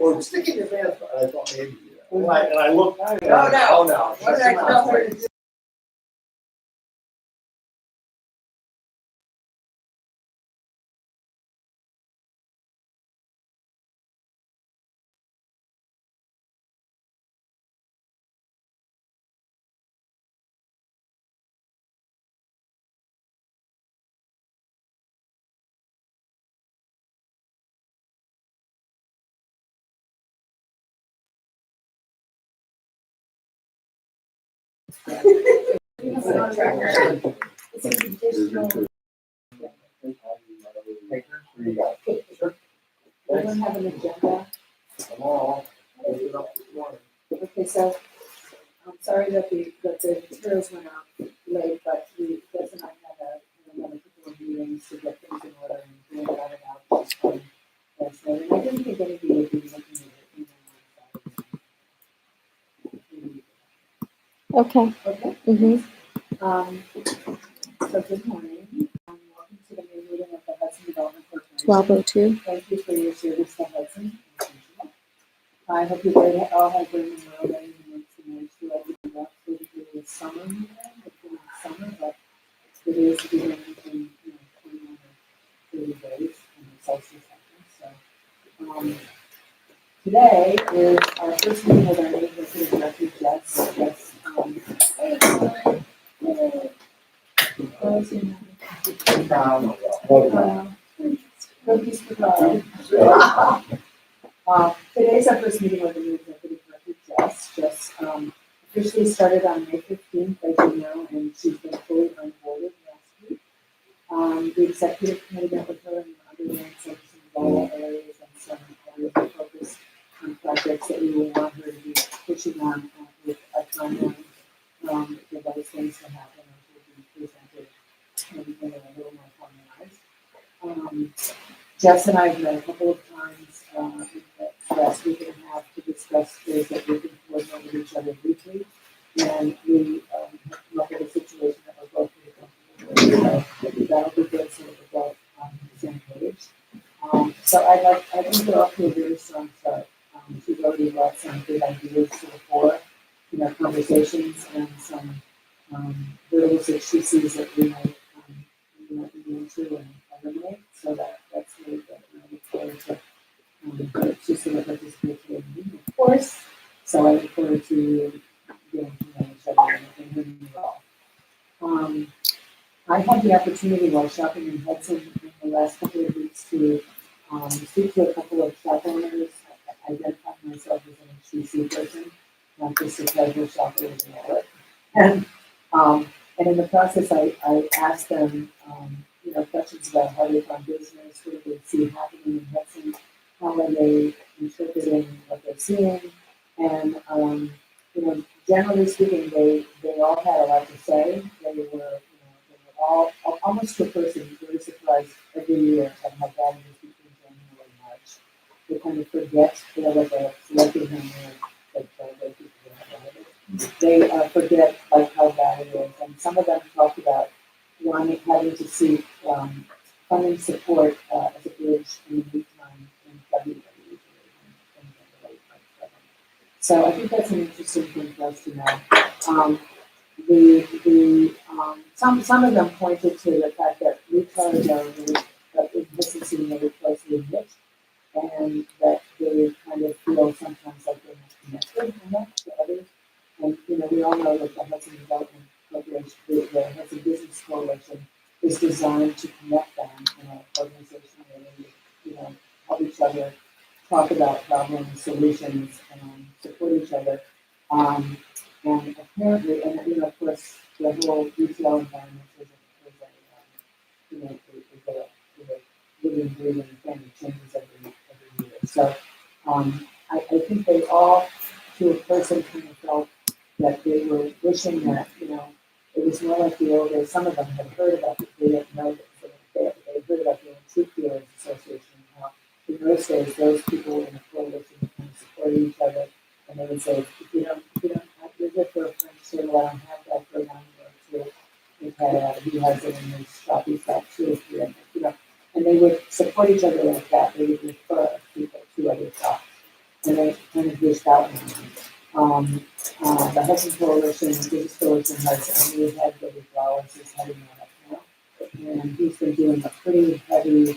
Or stick in your pants, but I thought maybe. And I looked. No. Oh no. What did I tell her to do? It's a traditional. We don't have an agenda. Okay, so I'm sorry that the materials went out late, but Des and I had another couple of meetings to get things in order and we got it out last night. And I didn't think anybody would be looking at it. Okay. Okay. Mm-hmm. So good morning. Welcome to the main meeting of the Hudson Development Corporation. 12:02. Thank you for your service to Hudson. I hope you all have very well ready to make some noise to everything up. It is summer meeting, it's been summer, but it is beginning in 21 or 30 days in the Celsius sector. So today is our first meeting with our new executive director, Jess. Cookies for God. Today's our first meeting with the new executive director, Jess. Jess officially started on May 15th, as you know, and she's been fully onboarded last week. The executive committee met with her and underwent some volatile areas and some areas of focus on projects that we will want her to be pushing on with a timeline for those things to happen and will be presented in a little more formalized. Jess and I have met a couple of times in the last week and a half to discuss ways that we can coordinate with each other weekly. And we look at a situation that we're both pretty comfortable with. So that'll be good so that we're both on the same page. So I think we're off to a very strong start. She's already brought some good ideas to the fore, conversations and some hurdles that she sees that we might be into and eliminate. So that's really good. And I look forward to she's going to participate in the meeting, of course. So I look forward to getting to know each other and hearing you all. I had the opportunity while shopping in Hudson in the last couple of weeks to speak to a couple of shop owners. I identify myself as an HDC person, not just a casual shopper as an outlet. And in the process, I asked them, questions about how they found business, what do they see happening in Hudson, how are they interpreting what they're seeing, and generally speaking, they all had a lot to say. They were all almost to a person very surprised every year at how bad it is between January and March. They kind of forget, like a selecting hammer, they forget like how bad it is, and some of them talked about having to seek funding support as a bridge in the meantime in February. So I think that's an interesting thing for us to know. Some of them pointed to the fact that retailers are really, business is really closely knit, and that they kind of feel sometimes like they're not connected enough to others. And we all know that the Hudson Development Corporation, the Hudson Business Coalition, is designed to connect them in an organization where they, help each other, talk about problems, solutions, and support each other. And apparently, and of course, the whole retail environment is a living, breathing thing that changes every year. So I think they all, to a person, kind of felt that they were wishing that, it was more like the old days. Some of them had heard about it, they didn't know that they heard about the Truth Dealers Association, and how in those days, those people in the coalition kind of supported each other, and they would say, if you don't have your gift for a French table, I don't have that for an hour too. We've had he has it in his shop, he's got 2 or 3 of them, and they would support each other like that. They would refer people to other shops. and kind of reached out. The Hudson Coalition, the Business Coalition has a new head, Billy Flowers, is heading that up now. And he's been doing a pretty heavy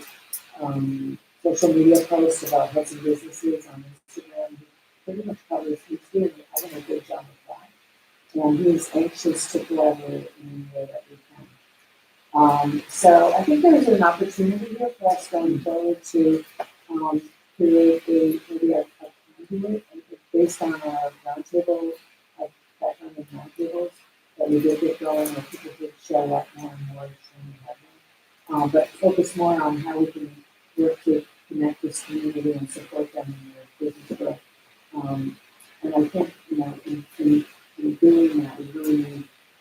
social media posts about Hudson businesses on Instagram. He pretty much covers, he's doing, I think, a good job with that. And he's anxious to collaborate in the way that we can. So I think there's an opportunity here for us going forward to create maybe a conduit based on our roundtable, background in roundtables that we did get going, where people did show up more and more than we had them. But focus more on how we can work to connect this community and support them in their business growth. And I think, in doing that, we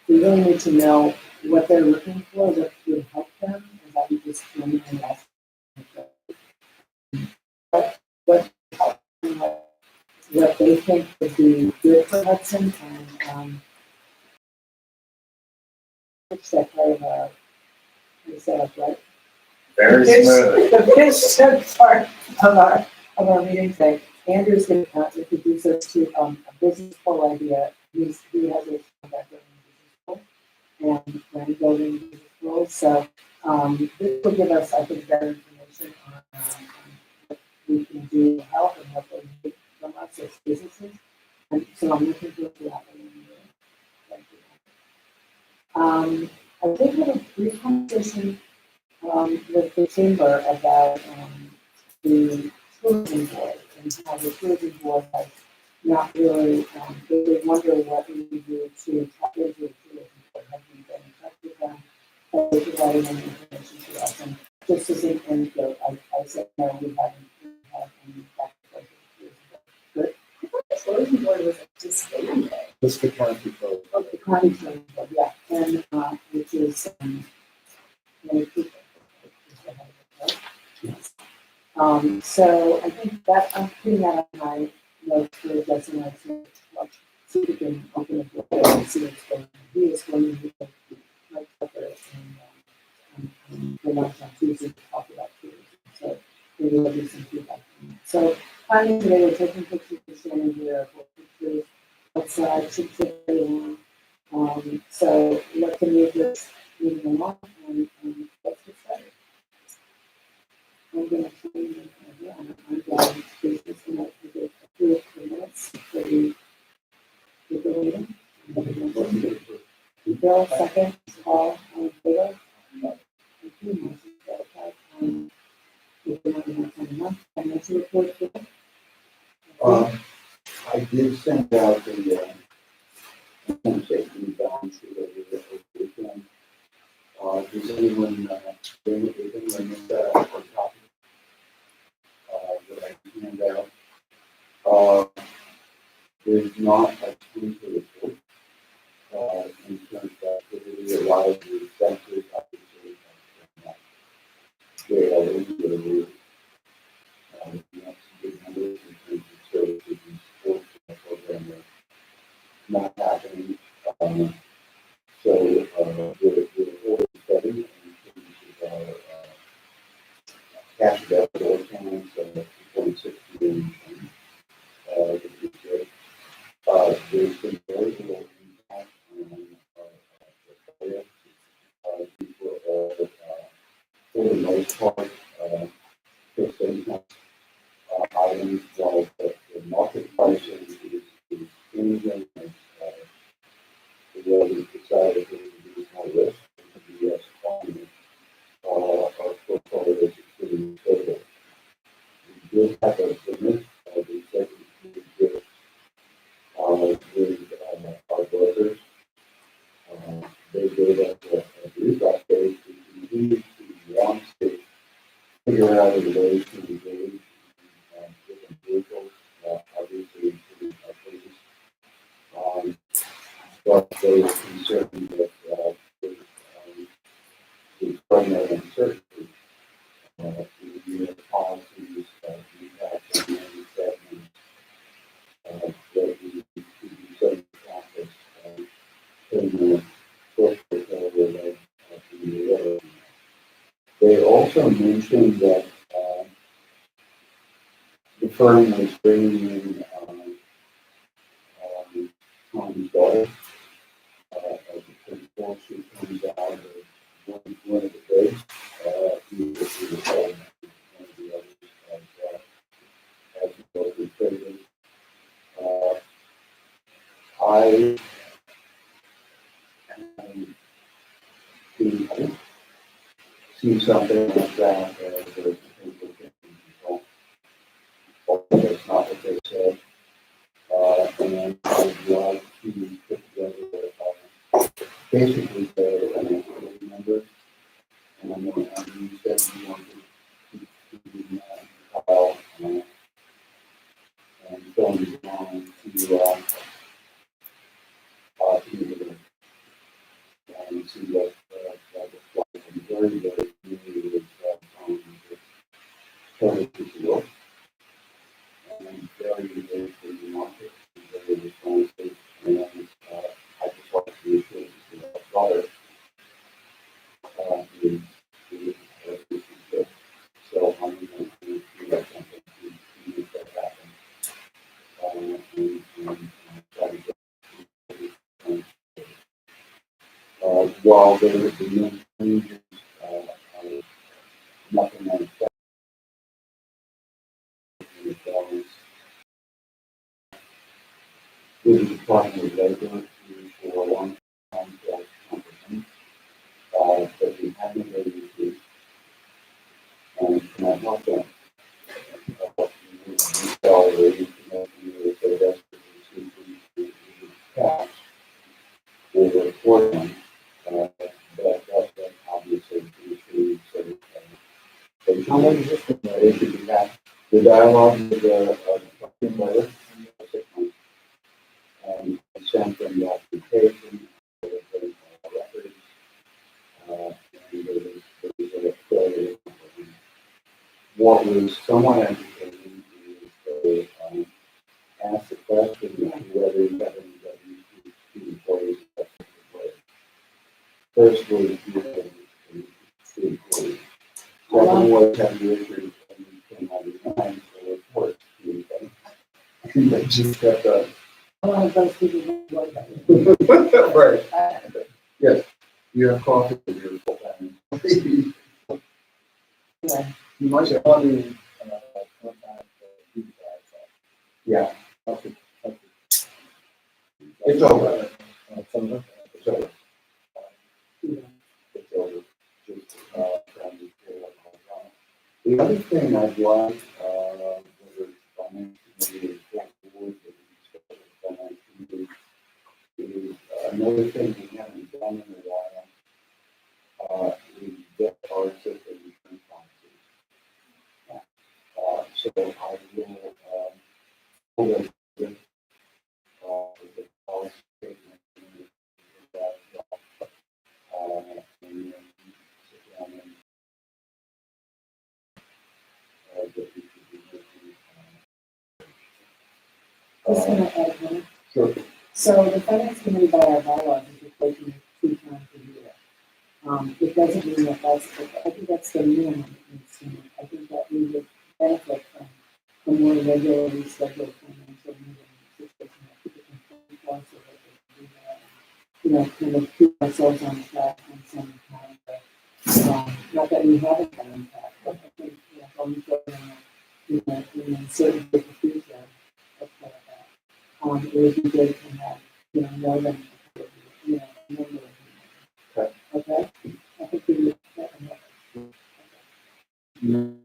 really need to know what they're looking for, what would help them, and that we just genuinely ask them what they think would be good for Hudson, and pitch that part of our setup, right? Very smooth. The pitch part of our meeting today. Andrew's going to introduce us to a business school idea. He has a background in business school and brand building business schools. So this will give us, I think, better information on what we can do to help and what they need from us as businesses. And so I'm looking forward to that. Thank you. I did have a brief conversation with the chamber about the tourism board and how the tourism board has not really, they wonder what we can do to tap into the tourism board. Have we been in touch with them? Have they provided any information to us? And just as an anecdote, I said, no, we haven't had any back and forth with the tourism board. The tourism board was disbanded. This the county code. Oh, the county tourism board, yeah, and which is many people. So I think that I'm putting that on my notes for Justin and I to see if we can open up the door and see what's going on. He is going to be my brother and for lunch on Tuesday to talk about tourism. So maybe there'll be some feedback from that. So finally today we're taking pictures for Shannon here, pictures outside, should so let the neighbors move along and let's get started. I'm going to show you I'm going to approve the minutes for the meeting. Bill, second, Paul, on favor. Thank you. Motion carried. Financial report. I did send out the safety balance sheet over the weekend. Does anyone bring that up for copy? That I can hand out. There's not a clean report in terms of activity. A lot of the expenses, obviously, they are into the roof. We have some big numbers in terms of services and support for that program that not happening. So the order study in terms of our cash available accounts, 2.6 million. There's been very little impact on our area. People are, for the most part, fixed income items, while the market pricing is changing. The way we decided to reduce more risk in the U.S. economy, our portfolio is extremely stable. We did have a limit of the executive committee with our brokers. They gave us a brief update. We continue to want to figure out a way to engage in different vehicles, obviously including our police. But they were concerned that the primary uncertainty the unit policies, we have some manufacturing that we do some practice in the corporate area of the area. They also mentioned that the firm was bringing in, Tom's daughter, as a principal. She comes out of one of the days, he was one of the others as local traders. I to see something like that as a potential change result. Although that's not what they said. And I would like to put together basically the numbers. And I'm going to use that you want to file and going down to and see what that looks like. And very, very community is totally piece of work. And very engaged in the market, and very responsive, and I just like the issues that I brought it. Is good. So I'm going to do that something to make that happen. And try to get while there would be no changes, nothing unexpected in the balance. With the Department of Labor for a long time, company, but we haven't really used, and I help them. Salary, so that's the cash or reporting, that obviously the issue. So how much is this? It should be that. The dialogue with the letter, 6 months, and sent them the application, records, and there was a what was somewhat entertaining is they asked the question whether you have any W2 employees. First was the employees. Second was have the issue and you came out of nine, so it worked. They just kept up. I want to those people who like that. Right. Yes. You have coffee with your full time. Yeah. You might have wanted, contact, you guys. Yeah. Okay. It's over. It's over. It's over. Yeah. It's over. Just trying to figure out. The other thing I'd like, whether it's finance committee or board, but it's finance committee, is another thing we haven't done in a while, is get our system insurance policies. So I will, hold a with the policy statement that, and then sit down and that we should be looking. Just gonna add one. Sure. So the finance committee by our bylaws is replacing it 2 times a year. It doesn't mean that I think that's the minimum that needs to be. I think that we would benefit from a more regularly scheduled financial meeting. Situation that people can think of so that they can do that. You know, kind of keep ourselves on track on some kind of, not that we haven't done in fact, but I think, going forward in a certain future, that's part of that. It would be great to have, more than, a number of Okay. Okay? I think we would, that would help. You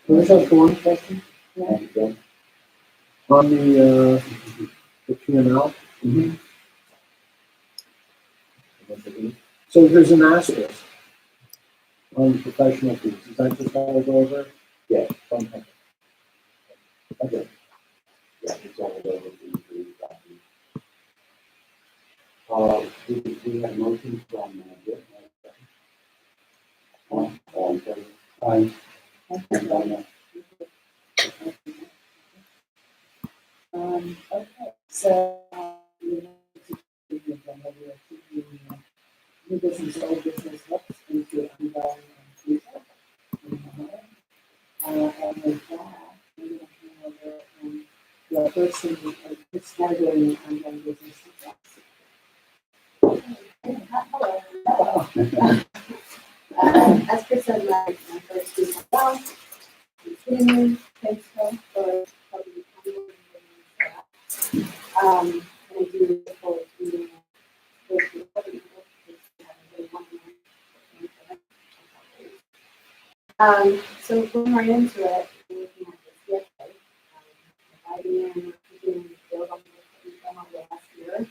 Can I ask one question? On the P&L? Mhm. So there's an asterisk on professional fees. Is that just all over? Yeah. Okay. Okay. Yeah, it's all over we have motions from, Jeff. On, favor? Aye. And Donna. Okay, so, new business, old business, looks into ongoing and future. And with that, we're gonna hand over, the first thing, this category, ongoing business. Hello. As Chris said, my first week of health, family, thanks for helping me come in. And I do look forward to meeting with the other people, because we have a really wonderful so going right into it, we're looking at this yesterday. Diving in, continuing to build on this that we came up with last year.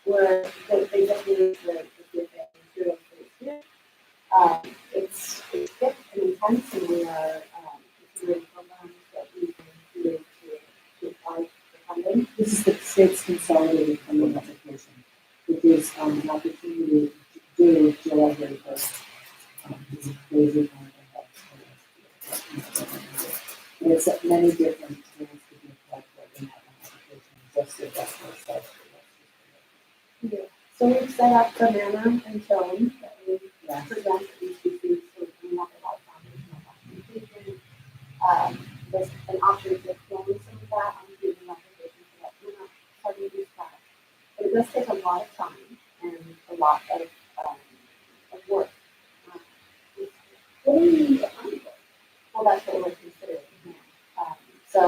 Where they just released the CFA materials for this year. It's thick and intense, and we are considering programs that we can do to apply for funding. This is the state's consolidated funding application, which is an opportunity to do July 31st. This is basic and it's many different things to be applied for in that application, just the best stuff. Yeah. So we've set up the manner and tone that we present to these species, so we have a lot of foundational documentation. There's an option to film some of that on the application so that we're not starting to use that. But it does take a lot of time and a lot of work. What do you need to find? Well, that's what we're considering. So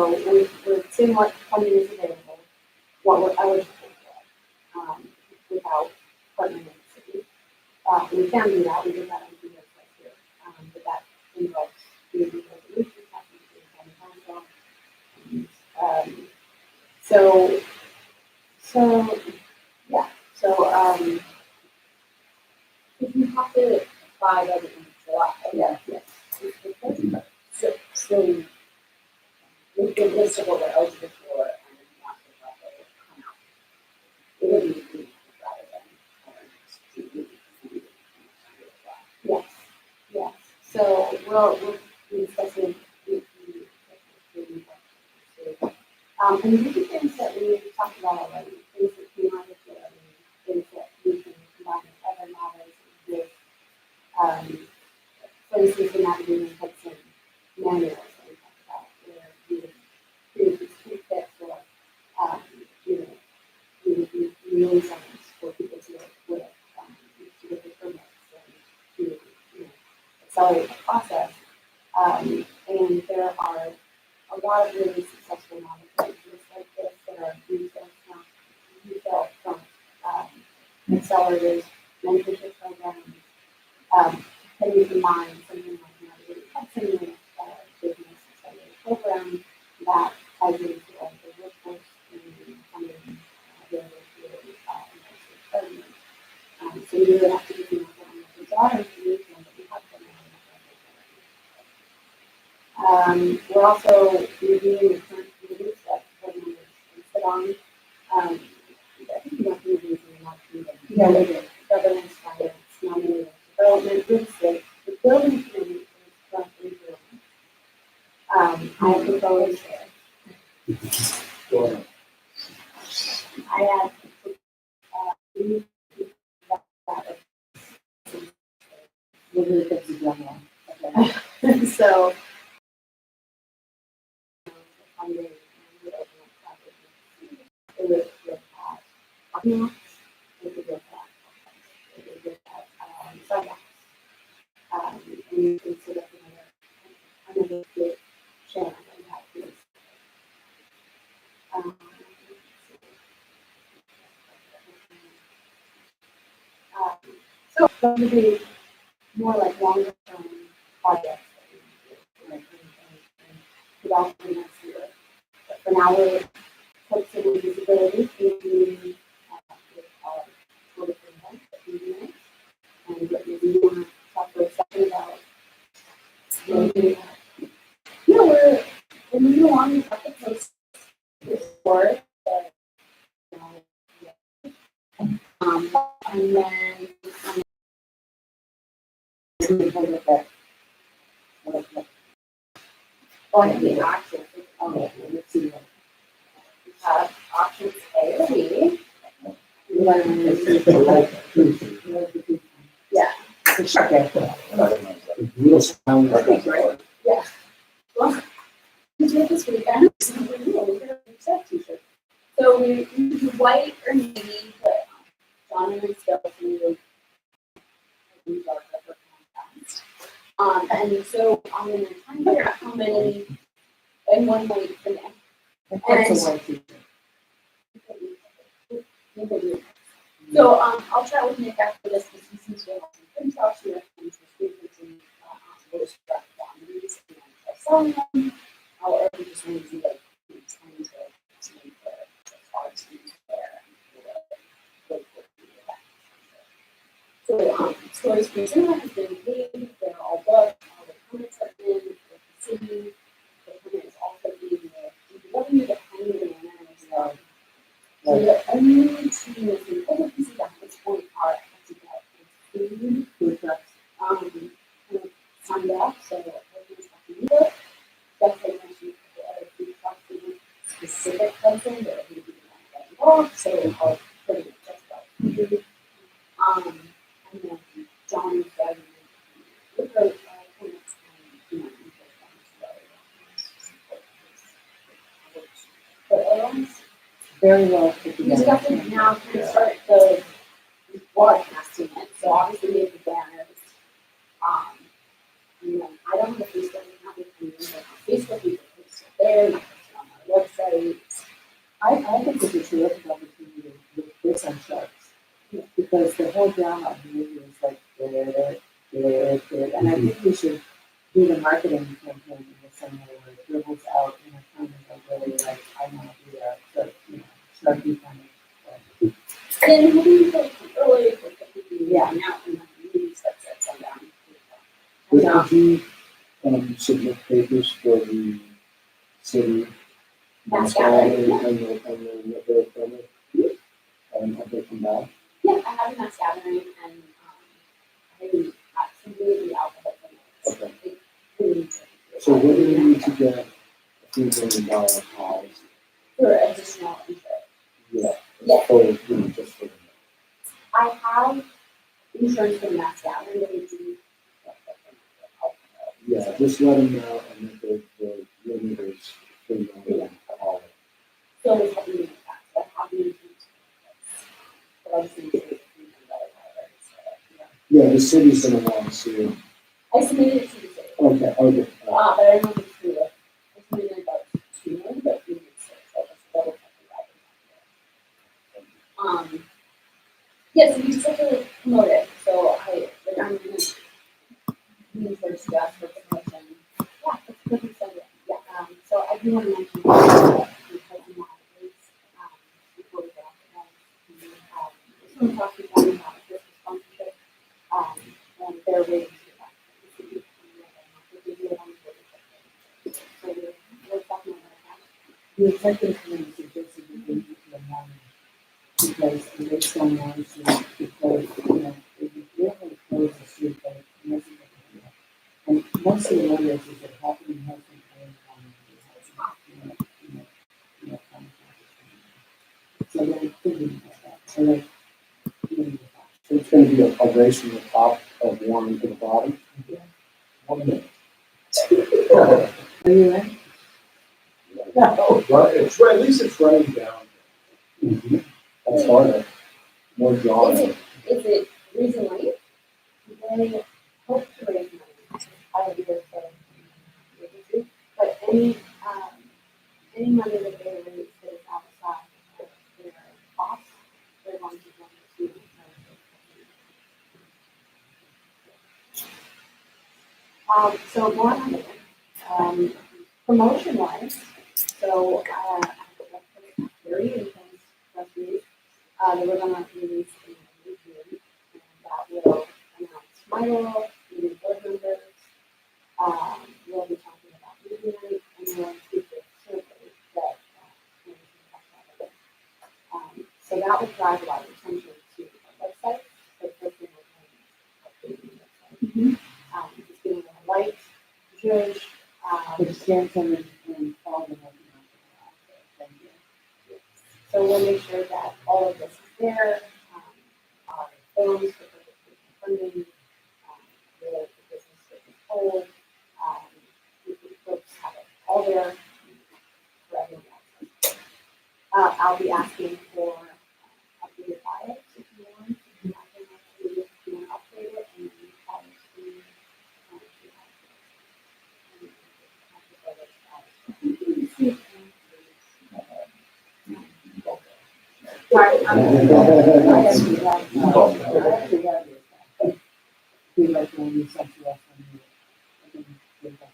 we're seeing what funding is available, what we're eligible for, without partnering with the city. We can do that. We did that in 2 years last year, but that involves doing resolutions, having to do council. Yeah. So if you have to apply by the end of July, yes. So with the list of what we're eligible for, and then you have to apply for it come out. It would be easy rather than yes, yes. So we'll be discussing and these are things that we talked about already, things that came out of it already, things that we can combine with other matters with, for instance, the navigating Hudson manuals that we talked about, where we would create these toolkits for, we would do liaisons for people to work with, to get the permits and to, accelerate the process. And there are a lot of really successful models like this that are retail from accelerators, mentorship programs. Can you combine something like navigating Hudson with business accelerator program that ties into all the workforce and funding available to investors. So you really have to be looking at the broader information that we have from we're also reviewing the current committees that board members can sit on. I think you have to review the last meeting. Yeah, we did. Governance, finance, nominating, development, real estate. The building committee is currently doing. I have proposed there. I have so funding would open up it would look at parking lots, it would look at sidewalks. And you can sort of another good channel on that piece. So it's going to be more like longer term projects that we do, and development next year. But for now, we're focusing on visibility, with our sort of events that we do, and what we want to talk for a second about. We're moving along with the post before, and then Oh, I need options. Oh, Let's see. we have options A or B. You want to Yeah. Real sound. Okay, great. Yeah. Well, we did this weekend. We're going to set t-shirts. So we do white or navy, but John and I still do dark for contrast. And so I'm going to try and figure out how many in one white for them. That's a white t-shirt. So I'll chat with Nick after this because he seems to have some things out to recommend for students and those boundaries and selling them. Or we just want to do like trying to make the hard students there. So stories for Zuma has been paid, they're all booked, all the permits have been with the city. The permit is also being the DPW, the county, the manor, so the only two missing other pieces at this point are to get food trucks, signed up, so everyone's happy with it. That's like mentioned the other food trucks in specific places that we do not get involved, so I'll put it just about food. And then John is driving with the permits and, but otherwise, Very well put we together. just have to now kind of start the broadcasting it, so obviously we have the banners. And then I don't have a Facebook account with me, but on Facebook we can post it there, we can post it on our website. I think it's a terrific opportunity with this on sharks. Because the whole drama of the movie is like, and I think we should do the marketing campaign in the same way where it dribbles out in a kind of a really like, I want to be a, shark, sharky kind of. And we can come early, for the people Yeah. out and then the meeting starts at sundown. Would you submit papers for the city? Mass gathering, And the permit? And have they come back? Yeah, I have a mass gathering and I didn't absolutely the alcohol permits. Okay. It really needs to- So what do you need to get $3 million policy? For additional interest. Yeah. Yeah. For, just for. I have insurance for the mass gathering, but it's in. Yeah, just let them know and that the limit is $3 million policy. So it's helping me with that, so I have the insurance. But I just need to $3 million. Yeah, the city's gonna want to see it. I submitted it to the city, Okay. but I don't know if it's true. I submitted about 2 million, but 3 million, so just double check that. Yeah, so we just have to like promote it, so I'm gonna be first to ask for promotion. Yeah, it's perfect, so yeah, so I do want to mention that because we want to before we get off the phone, someone talked to me about this sponsorship, and they're waiting to get back. So we're talking about that. The executive committee suggested that they meet in the morning. Because they don't want to, because, if you really close the street, but it doesn't make a deal. And most of the others is it happening has been going on, kind of. So they're thinking about that, so like, So it's gonna be a race from the top of one to the bottom? Yeah. 1 minute. are you ready? No. Right, at least it's running down. That's harder. More drawing. Is it reason late? They hope to raise money. I would be there for it. But any money that they raise that is outside of their costs, they're going to go to so more on it. Promotion wise, so very intense press release. That we're gonna release in June, and that will announce my role, meeting board members. We'll be talking about meeting night, and we'll speak with surveys that so that will drive a lot of attention to our website. So first thing we're doing is updating the website. Just getting the lights, judge, Stanton and Alden have been out there. Thank you. So we'll make sure that all of this is there, our forms for participation funding, the business that is told, the folks have it all there for everyone else. I'll be asking for updated bios if you want, if you want to update it and then follow through. Sorry, I actually have this. Be like when you sent to us when you. I can give that.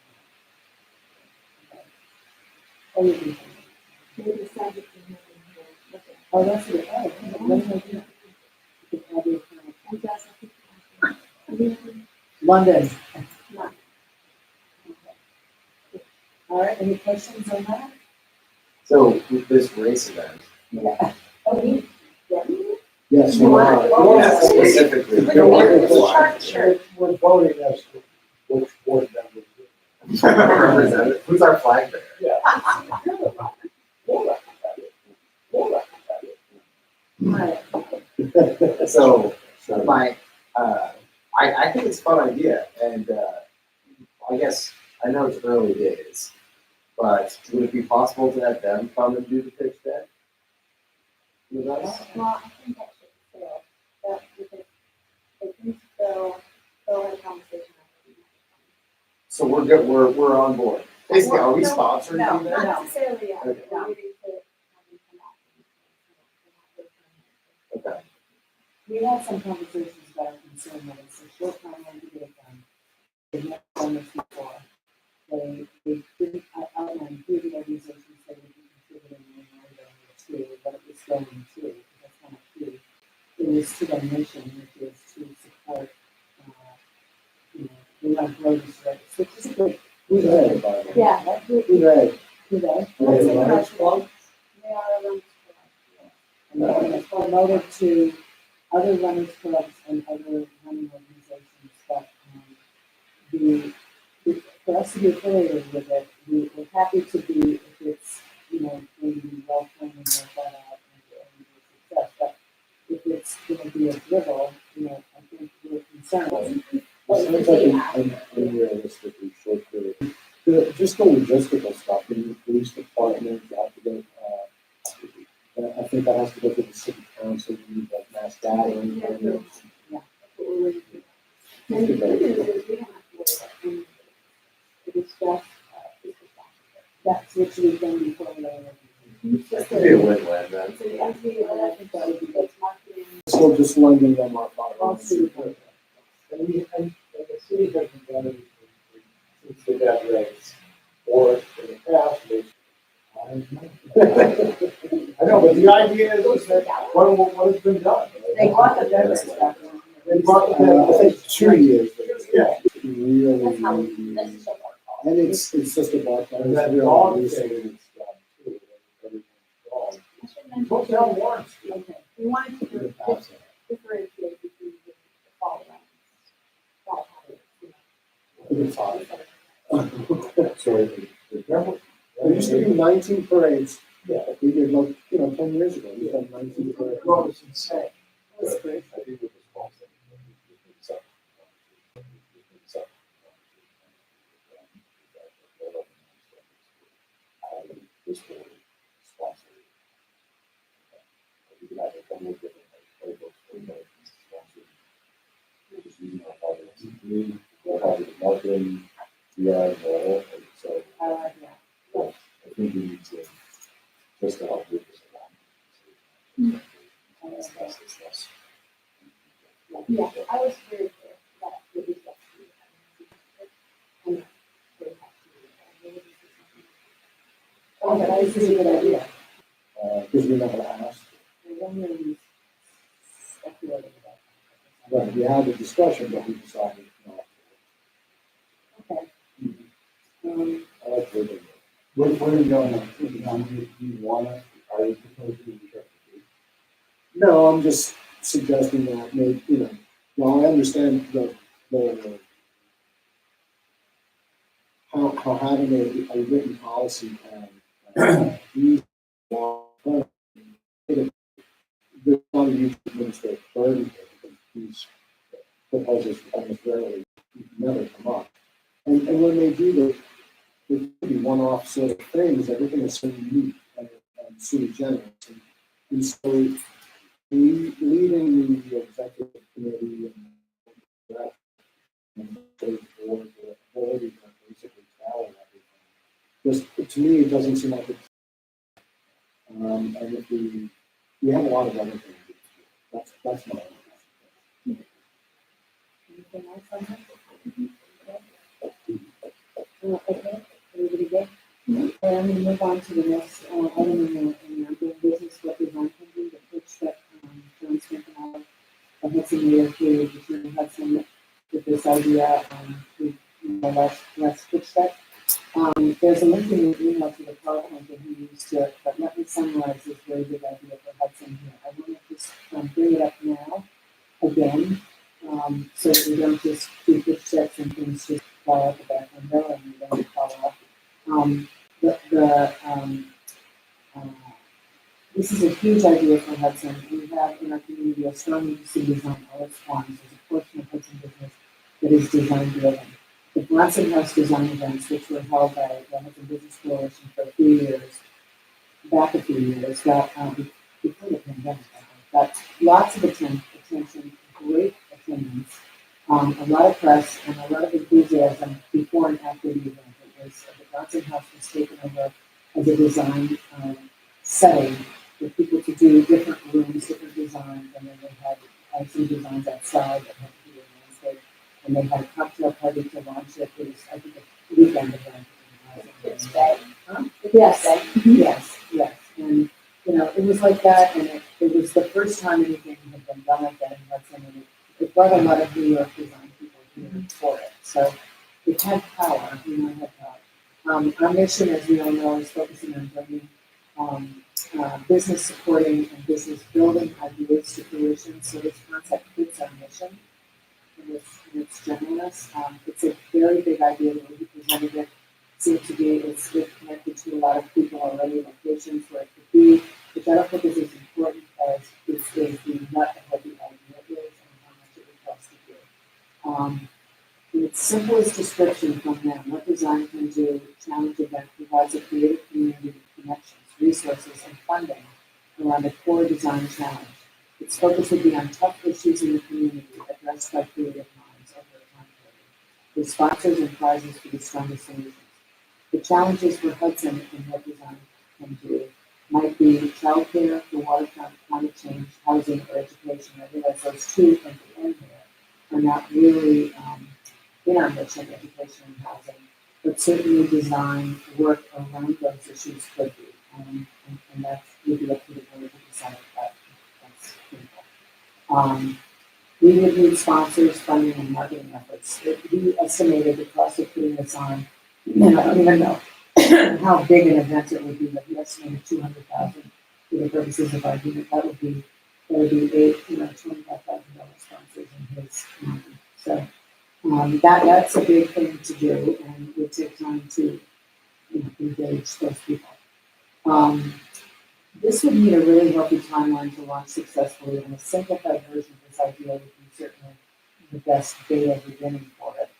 Okay. Oh, you can. maybe send it to him and Oh, that's it. Oh, what did I do? You can add your account. London. No. All right, any questions on that? So with this race event, Yeah. Yes, You we want- are. well, yeah, specifically. Sure. We're voting as to which board members. Representative, who's our flag bearer? So my, I think it's a fun idea, and I guess I know it's early days, but would it be possible to have them come and do the pitch deck with us? Well, I think that should fail, that because it needs to go in conversation. So we're good. We're on board. Basically, are we sponsoring No, you not then? necessarily, yeah. Okay. We're waiting to have them come back. Okay. We had some conversations about our concern that it's a short timeline to get it done. They've never done this before. They didn't outline who the organizations that would be contributing in one way to, but it was going to, that's not true. It was to their mission, which is to support, they want to grow this race, which is a good. Who's that, by the way? Yeah. Who's that? Who they? Who's that? They are around. And then it's promoted to other runners clubs and other running organizations, but, for us to be affiliated with it, we're happy to be, if it's, going to be well planned and well thought out and be a success, but if it's going to be a dribble, I think we're concerned. It sounds like an unrealistically short period. Just the logistical stuff, in the police department, you have to go, I think that has to go to the city council, you need like mass gathering. permits. And the good news is we don't have to worry about any of this. It is just, That's what we've done before with our organization. just Could be a the, win-win then. so the entity, and I think that would be good marketing. So just lending them our All city product. And the city hasn't done anything since the debt rates, or in the past, which I know, but the idea is that what has been done. They bought the beverage stuff. They brought the I think 2 years. Yeah. Really, That's how really, this is so hard. and it's just about. And that dog thing is done too. Everything's gone. I should mention, Look down Warren Street. okay, we wanted to differentiate between the fall rounds. Sorry. Remember? There used to be 19 parades. Yeah. We did like, 10 years ago, we had 19 parades. Well, it's insane. That's great. I think with the small thing, it's up. This board sponsored. We could have a couple of different playbooks for sponsored. Just using our finance, we're having marketing, we are involved, and so I like that. I think we need to just to help with this along. Yeah, I was very clear that it was just. And very happy. Oh, but this is a good idea. Because we never asked. We don't really speculate about Right, we had a discussion, but we decided not. that. Okay. I like living. Where are you going? Do you want to, are you proposing to check the fee? No, I'm just suggesting that maybe, while I understand the how having a written policy can ease there's not a huge administrative burden here because these proposals almost rarely never come up. And when they do, there could be one-off sort of things. Everything is so unique and sui generis. And so leading the executive committee and the board, the ability to basically tell everything. Just to me, it doesn't seem like it's. And if we have a lot of other things. That's my. Anything else on that? Okay, everybody good? Okay, I'm gonna move on to the next, item in the doing business representative, the pitch that, John Smith and I had some year period between Hudson with this idea, less pitch deck. There's a link in the email to the PowerPoint that he used to, but let me summarize this very good idea for Hudson here. I want to just, bring it up now, again, so that we don't just do pitch decks and things just fly out the back window and we don't follow up. This is a huge idea for Hudson. We have in our community a strong industry design all its forms. There's a portion of Hudson business that is design driven. The Bronson House design events, which were held by the Hudson Business Coalition for a few years, got before the pandemic, got lots of attention, great attendance, a lot of press, and a lot of enthusiasm before and after the event. It was the Bronson House was taken over as a design setting for people to do different rooms, different designs, and then they had some designs outside that had to be in landscape, and they had a cocktail party to launch it. It was, I think, a weekend event. It's day. Huh? Yes, and it was like that, and it was the first time anything had been done like that in Hudson, and it brought a lot of New York design people here for it. So it had power, it had power. Our mission, as we all know, is focusing on bringing business supporting and business building ideas to fruition. So this concept fits our mission in its gentleness. It's a very big idea that we presented it. Seems to be it's connected to a lot of people already, locations where it could be, which I don't think is as important as it's the nut of what the idea is and how much it would cost to do. In its simplest description from them, what design can do, challenge event provides a creative community with connections, resources, and funding around a core design challenge. Its focus would be on tough issues in the community addressed by creative minds over a time period, with sponsors and prizes for the strongest solutions. The challenges for Hudson and what design can do might be childcare, the waterfront, climate change, housing, or education. I realize those two at the end here are not really in our mission, education and housing, but certainly design work around those issues could be. And that's really up to the board to decide that. That's critical. We would need sponsors, funding, and marketing efforts. We estimated the cost of putting this on, and I don't even know how big an event it would be, but we estimated $200,000 for the purposes of argument. That would be $25,000 sponsors in his mind. So that's a big thing to do, and it would take time to engage those people. This would need a really healthy timeline to launch successfully, and a simplified version of this idea would be certainly the best beta beginning for it.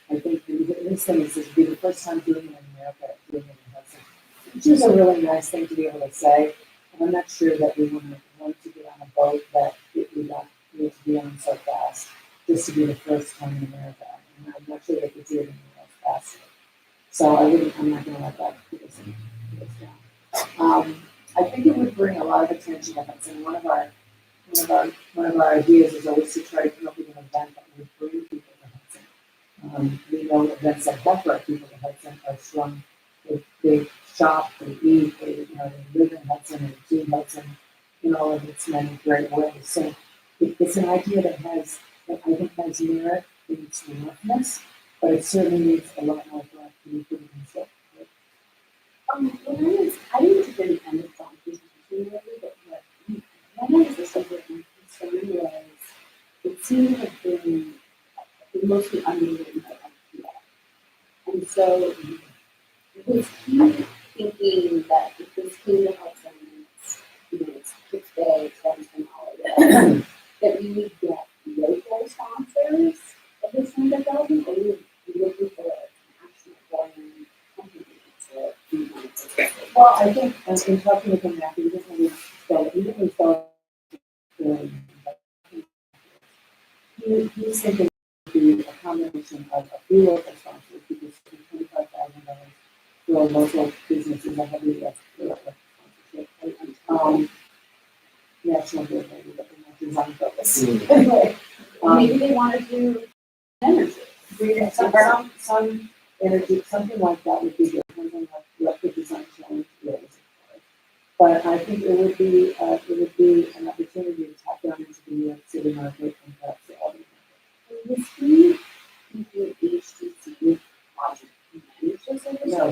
I think this thing is to be the first time doing it in America, doing it in Hudson, which is a really nice thing to be able to say. And I'm not sure that we want to get on a boat that we don't need to be on so fast, just to be the first time in America. And I'm not sure they could do it anywhere else faster. So I'm not going to let that put us down. I think it would bring a lot of attention to Hudson. One of our ideas is always to try to come up with an event that would bring people to Hudson. We know events that have brought people to Hudson are strong. They shop, they eat, they live in Hudson and do Hudson in all of its many great ways. So it's an idea that I think has merit in its roughness, but it certainly needs a lot more thought to be put in consideration. I didn't take any kind of thought this particularly, but when I was listening to concern was it seemed to have been mostly underwritten by IPA. And so So was he thinking that if this came to help them, it's big, it's from holiday, that we would get local sponsors of this $100,000, or we would be looking for an actual foreign company to do this? Well, I think, in talking with him after, he didn't really start, he's thinking it would be a combination of a few local sponsors, because $25,000 for local businesses, I have the local sponsorship. National grid, maybe, but they're not design focused. Anyway, Maybe they want to do energy. some energy, something like that would be good, something like what the design challenge is. But I think it would be an opportunity to tap down into the New York City market and perhaps the Albany market. Was he thinking HDC project manager service? No,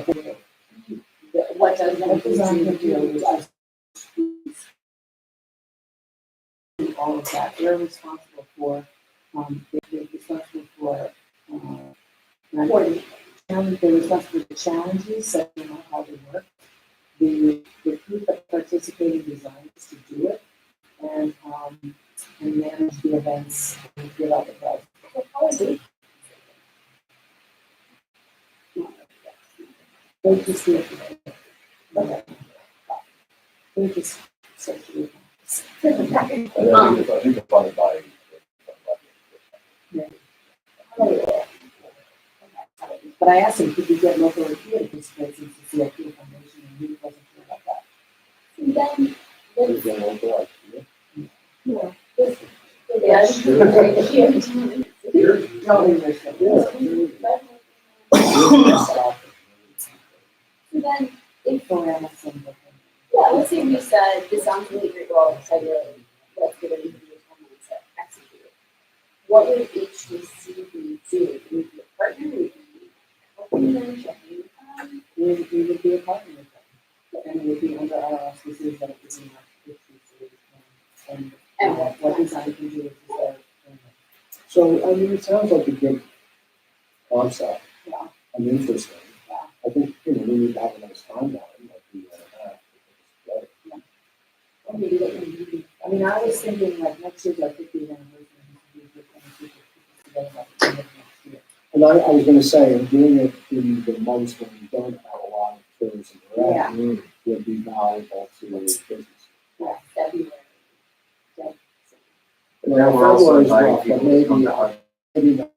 What does what design that can do? do is do all of that. They're responsible for, they're responsible for, Coordinate. they're responsible for challenges, setting out how they work. The group that participate in designs to do it, and manage the events and give out the prize. So probably. They just do it. They just socially. And I think it's funded by. But I asked him, could we get local theater participants into CIP Foundation, and he wasn't sure about that. And then, There's a local idea. yeah, huge. Totally understand. So then, Paramus and the- yeah, let's say we said, this sounds really great, well, I really, let's get into the timeline to execute it. What would HDC be doing? Would it be a partner? Would it be helping them, checking with them? we would be a partner with them. And it would be under our auspices that it would be not HDC, and what design can do is there. So, I mean, it sounds like a good concept. Yeah. And interesting. Yeah. I think, we need to have a nice timeline, like we have. Or maybe they can do, I mean, I was thinking like next year's our 50th anniversary, we could do the 50th together by the end of next year. And I was gonna say, and doing it in the months when we don't have a lot of tourism around would be valuable to business. Yeah, February. And Yeah, we're also February's inviting rough, but people to come to our. maybe not.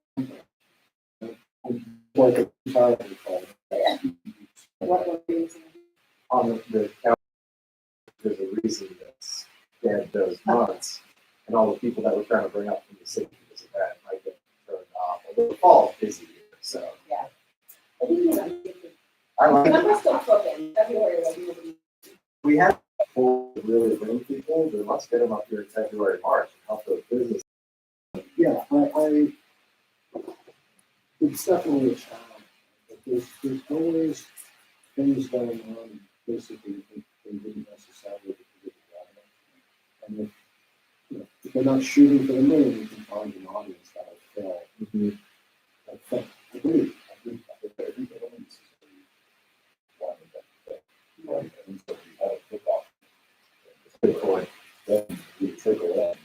Like a retirement fund. What were you saying? On the calendar, there's a reason that's, they had those months, and all the people that we're trying to bring up from the city for this event might get turned off. Although the fall's busy here, so. I think you're right. I like, Remember still cooking, February, like, nobody. we had to really bring people, but let's get them up here in February, March, and help those businesses. Yeah, it's definitely a challenge, but there's always things going on, and basically, they didn't necessarily get together. And if they're not shooting for the moon, you can find an audience that'll fill. I think Everyone's one of them. And so we had a kickoff. Good point. Then we trickle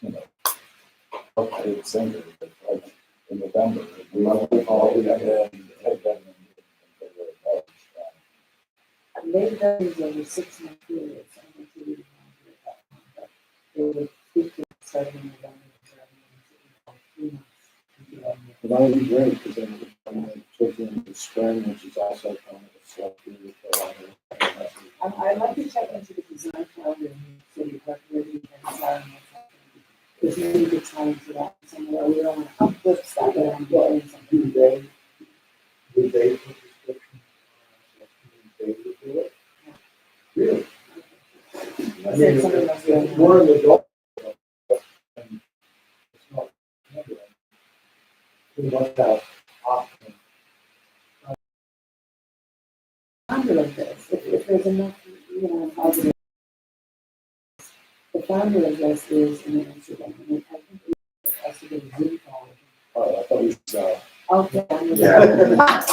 in, up to the center, like in November, we love to call it, and then head them in February, March. They've done these over 6 month periods, so I'm not sure we can do it that long, but they would speak to starting in November, and 3 months. But that would be great, because then towards the end of the spring, which is also kind of a slow period for a lot of. I'd like to check into the design calendar in the city, but really, and what's happening. There's maybe a good time for that, somewhere we don't want to uplift stuff, but I'm doing something. Did they put description? They would do it? Really? I mean, it's more in the door. And it's not. We must have option. Founder of this, if there's enough, positive. The founder of this is in Amsterdam, and I think it has to get a Zoom call. I thought we should, Okay. Yeah.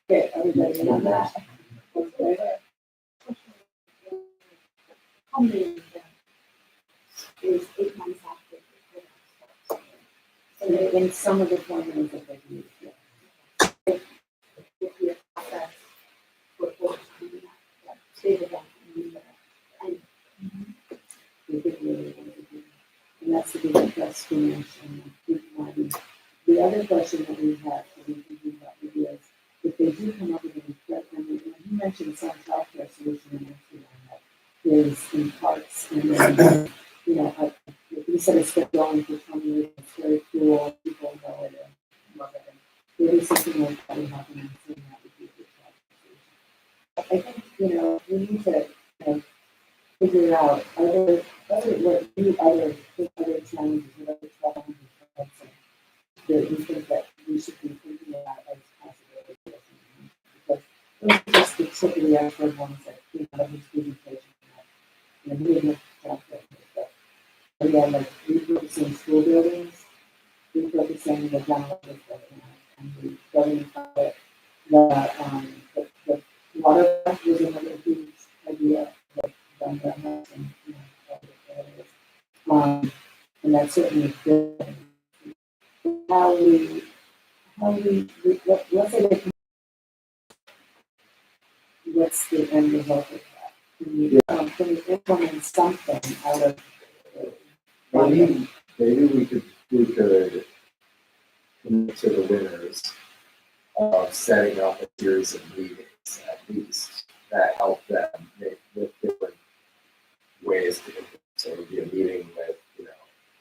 Okay, everybody on that? Okay. How many of them is 8 months after the program starts? So they, in some of the formulas that they use, yeah. If we process for that state of that, and They did really want to do. And that's the big question, and big money. The other question that we have, that we thinking about would be is, if they do come up with an equipment, and you mentioned some childcare solution in Amsterdam that is in parts, and then, you know, you said it's been going for 20 years, it's very cool, people know it and love it, and maybe something like that would happen in Amsterdam, that would be a good childcare solution. I think, you know, we need to, you know, figure out other challenges, what other challenges that you think that we should be thinking about as possibilities. Because those are just the tip of the iceberg ones that came out of this presentation. You know, we didn't talk about this, but again, like repurposing school buildings, repurposing the general district, and the governing project, the water was another huge idea that done that much and, you know, other areas. And that's certainly good. Let's say that, what's the end result of that? Can we implement something out of? Maybe we could commit to the winners of setting up a series of meetings at least that help them with different ways to implement. So it would be a meeting with, you know,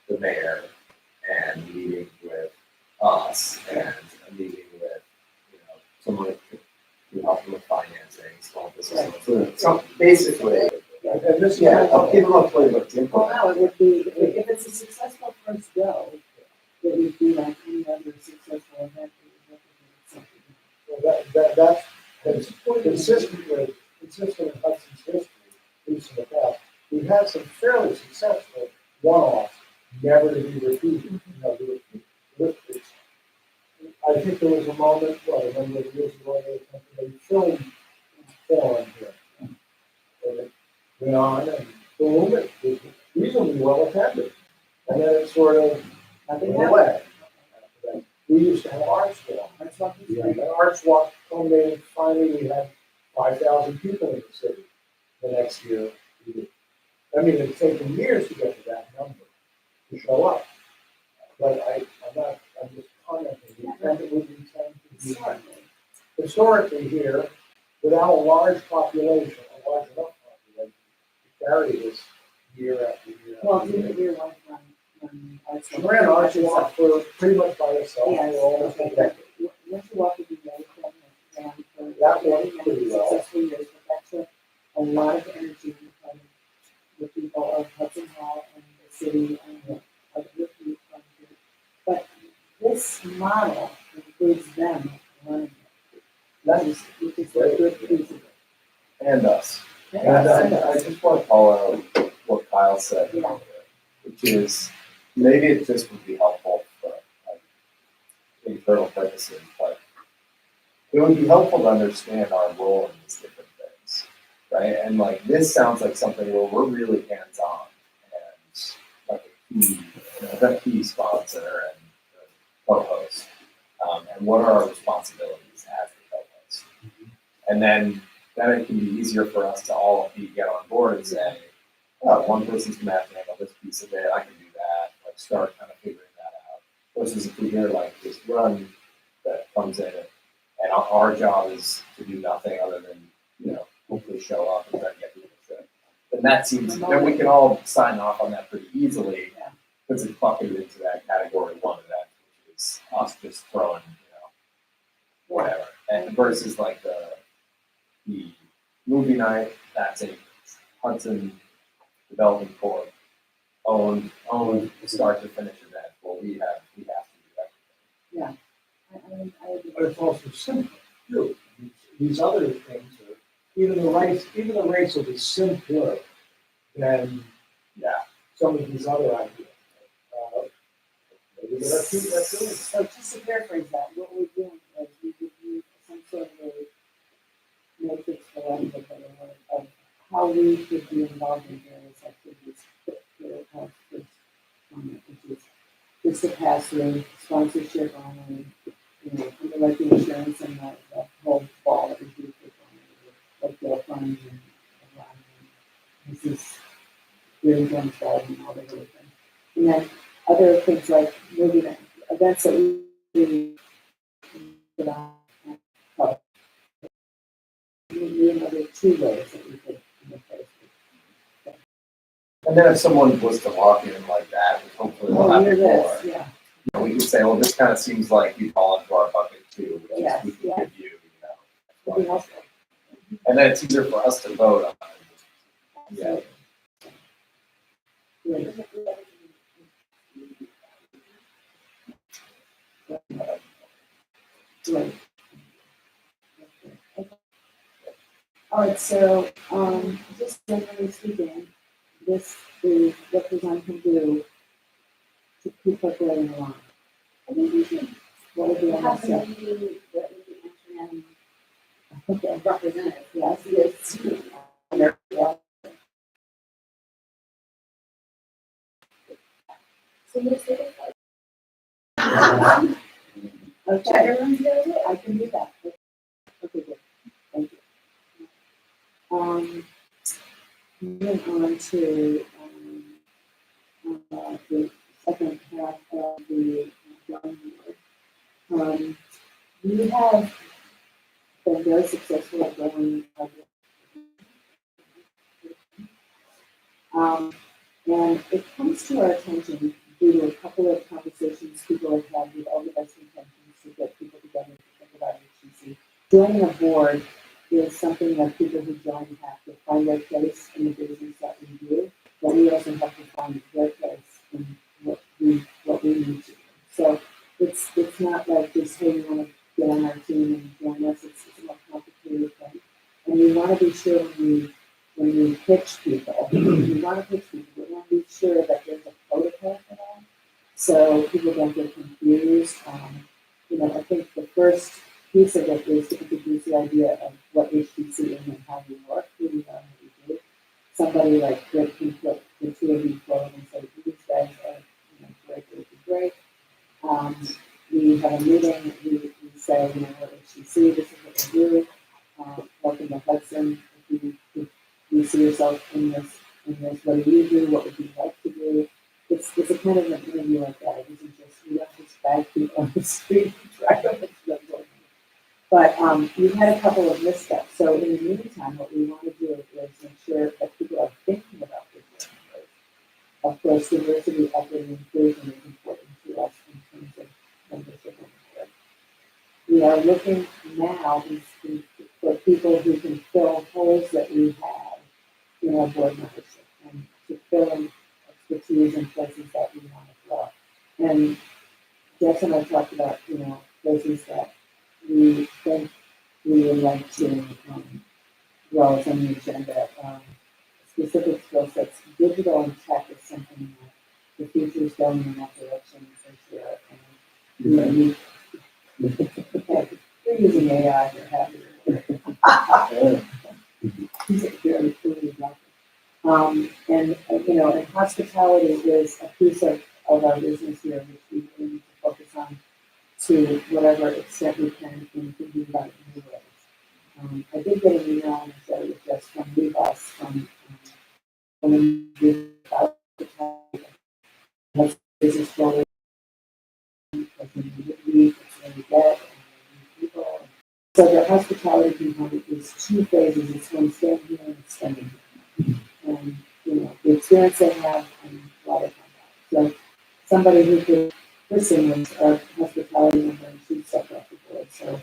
the mayor, and a meeting with us, and a meeting with, you know, someone who help them with financing, small business. So basically, And this is. yeah, I'll give them a playbook to Well, implement. no, it would be, if it's a successful first go, it would be like any other successful event. It would replicate something. Well, that's consistent with Hudson's history, at least in the past. We've had some fairly successful one-offs, never to be repeated. You know, I think there was a moment, well, a number of years ago, they filmed porn here. And it went on, and boom, it was reasonably well attended. And then it sort of went away. We used to have Arts Walk. And Arts Walk culminated, finally, we had 5,000 people in the city the next year. I mean, it's taken years to get to that number, to show up. But I'm just commenting, it would tend to be historically here, without a large population, a large enough population, to carry this year after year. Well, you're like when Arts I ran Arts Walk for pretty much by itself Yes, for almost a okay. decade. Once you walk with the other thing, ran for That many, went pretty many well. successful years, but that took a lot of energy from the people of Hudson Hall and the city and of the youth. But this model includes them running it. That is, which is a good piece of it. And us. And And us. I just want to call out what Kyle said, Yeah. which is maybe it just would be helpful for like, internal purposes, but it would be helpful to understand our role in these different things, right? And like this sounds like something where we're really hands-on and like a key sponsor and co-host. And what are our responsibilities as the co-host? And then it can be easier for us to all get on board and say, oh, one person's gonna have to handle this piece of it, I can do that, like start kind of figuring that out. Versus if we hear like this run that comes in and our job is to do nothing other than, you know, hopefully show up and try to get people to show. Then that seems, then we can all sign off on that pretty easily, because it's bucketed into that category one event, which is us just throwing, you know, whatever. And versus like the movie night, that's a Hudson Development Corp owned start to finish event. Well, we have to do everything. But it's also simpler, too. These other things are, even the race will be simpler than some of these other ideas. That's good. So just to paraphrase that, what we're doing is we give you some sort of a matrix, for lack of a better word, of how we could be involved in various activities that help this, which is just to pass through sponsorship only, like the insurance and the whole ball that we do for like the funds and this is really going to and all the other things. And then other things like maybe events that we put on. Maybe another 2 ways that we could place it. And then if someone was to walk in like that, which hopefully they'll have Hear before, this, yeah. we could say, well, this kind of seems like you fall into our bucket too, which Yes, is we can yeah. give you, Would be helpful. And then it's easier for us to vote on it. Yeah. Right. Right. Okay. All right, so just generally speaking, this is what design can do to keep percolating along. I think we should What would be our have next a step? meeting with the interim Okay. representative. Yes, yes. Yeah. So you say it like, Okay, everyone's gonna do it. I can do that. Okay, good. Thank you. Moving on to the second half of the drawing board. We have been very successful at growing our and it comes to our attention due to a couple of conversations people have had with all the best intentions to get people together to think about HDC. Joining a board is something that people who join have to find their place in the business that we do, but we also have to find their place in what we need to do. So it's not like just, hey, you want to get on our team and join us. It's a more complicated thing. And we want to be sure when we pitch people, we want to pitch people, we want to be sure that there's a protocol for that. So people don't get confused. I think the first piece of it is to introduce the idea of what HDC is and how we work, who we are, and what we do. Somebody like Greg can put the two of you forward and say, these guys are great. We have a meeting, we say, what HDC, this is what we do. Welcome to Hudson. If you see yourself in this, what do you do? What would you like to do? It's a kind of an interview like that. It isn't just, we don't just bag people on the street and try to make them go. But we've had a couple of missteps. So in the meantime, what we want to do is make sure that people are thinking about this. Of course, diversity, equity, and inclusion is important to us in terms of membership on the board. We are looking now for people who can fill holes that we have in our board membership and to fill in expertise in places that we want to fill. And Jess and I talked about, places that we think we would like to grow as on the agenda. Specific skill sets, digital and tech is something that the future is going in that direction for sure. And we're using AI, we're happy. Very truly and hospitality is a piece of our business here, which we really need to focus on to whatever extent we can in thinking about new ways. I did get an email and I said it was just from Rebus from when we did business building, like we get people. So the hospitality component is 2 phases. It's one staying here and staying here. And the experience they have and why they come back. So somebody who could listen was a hospitality member and she stepped off the board. So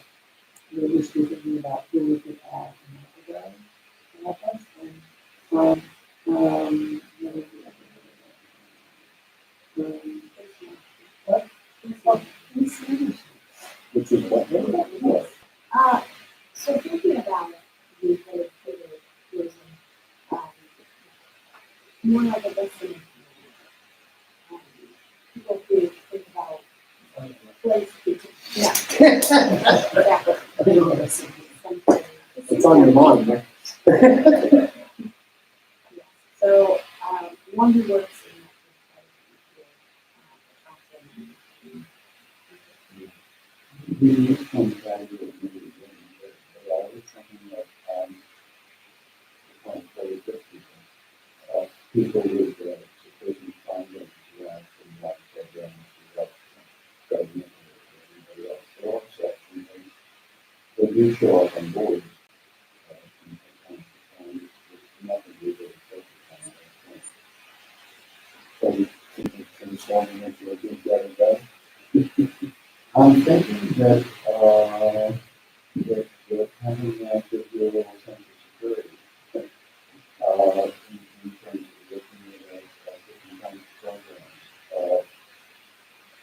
we should be thinking about who we could add in that regard to help us. And Which is what? So thinking about the kind of using more like a destination. People who think about Exactly. I don't know this. It's on your mind, man. So, one who works in We use some graduate meetings, but I was thinking that, very good people with, sufficient funding to actually run programs, to help government and everybody else, they're upset, and they do show up on boards. From time to time, there's nothing we really focus on, I think. So we can solve an issue of being better. I'm thinking that, that having that good little sense of security, in terms of looking at different kinds of programs,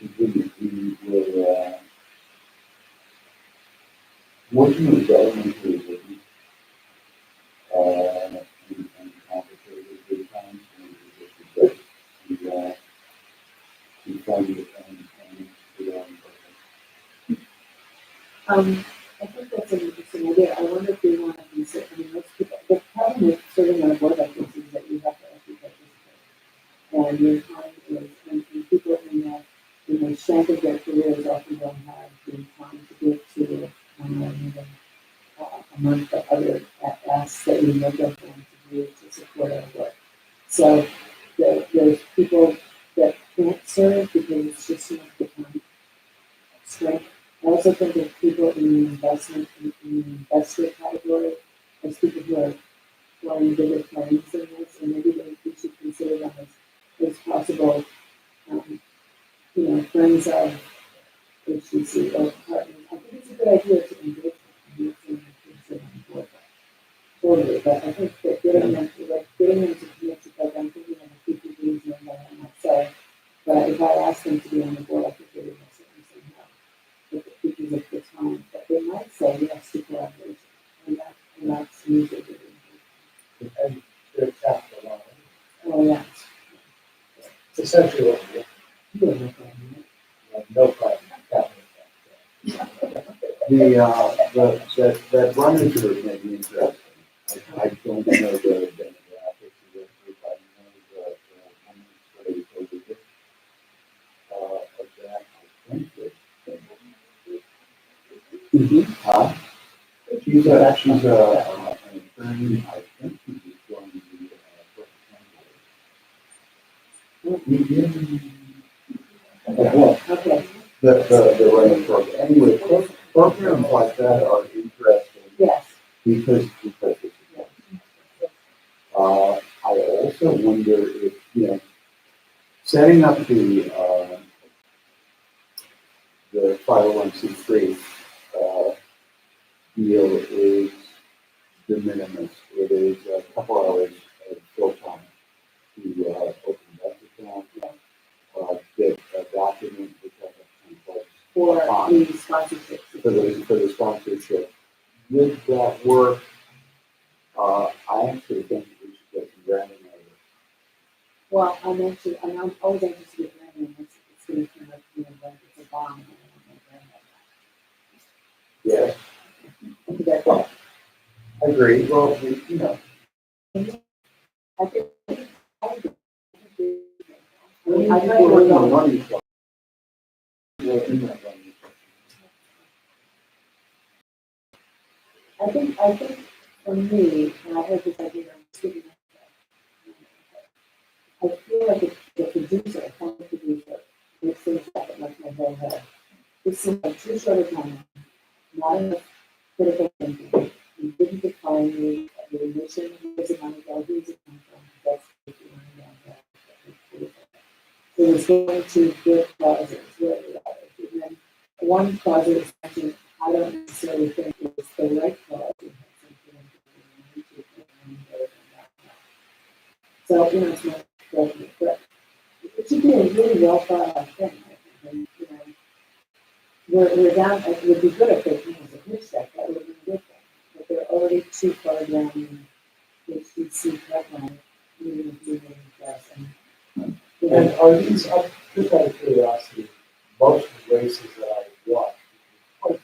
we were, working with government who is looking, and complicated good times, and we just, we fund and put on programs. I think that's an interesting idea. I wonder if we want to consider, I mean, most people, the problem with serving on a board like this is that you have to actually participate. And your time is, and people in the shank of their careers often don't have the time to give to one or even a month or other asks that you make up them to do to support our work. So there's people that can't serve because it's just not the time strength. I also think that people in the investment, in the investor category, as people who are flying bigger planes than this, and maybe we should consider them as possible, friends of HDC or partners. I think it's a good idea to engage them and consider on board that. Totally, but I think that getting them to commit to, like, I'm thinking of a few people who's young, but I might say, but if I asked them to be on the board, I think they would necessarily say no. Because of the time, but they might say yes to collaboration, and that's usually good. And they're capital on it. Oh, yeah. It's essentially what we Yeah, no problem. have no problem with That run into it may be interesting. I don't know the demographics of the group, I know the woman's very over of that, I think that. She's an attorney, I think she's just going to be Okay, the running program. Anyway, programs like that are interesting yes, because it's, I also wonder if, setting up the 501c3 deal is de minimis. It is a couple hours of full time to open bank account, get a document which has a template for the sponsorship. for the sponsorship. With that work, I actually think we should get some branding out of it. Well, I'm always anxious to get branding, it's going to turn out to be like it's a bomb. And I don't know Yeah, brand that. I agree. Well, I think, I think I think we're in on money. So we're in that money. I think for me, when I heard this idea, I'm speaking I feel like the producer, a film producer, makes things happen like my whole head. This seems like too short a time, not enough critical thinking. You didn't define your mission, where's the money go, who's it come from, that's what you want to know. It was going to good causes, really others. And then one cause is mentioned, I don't necessarily think it's the right cause. It has something to do with so, it's not judgment, but it should be a really well thought out thing, I think. And, we're down, it would be good if they came as a pitch deck, that would be a good thing. But they're already too far down in HDC pipeline, even if you for us. And are these, just out of curiosity, most of the races that I watch, quite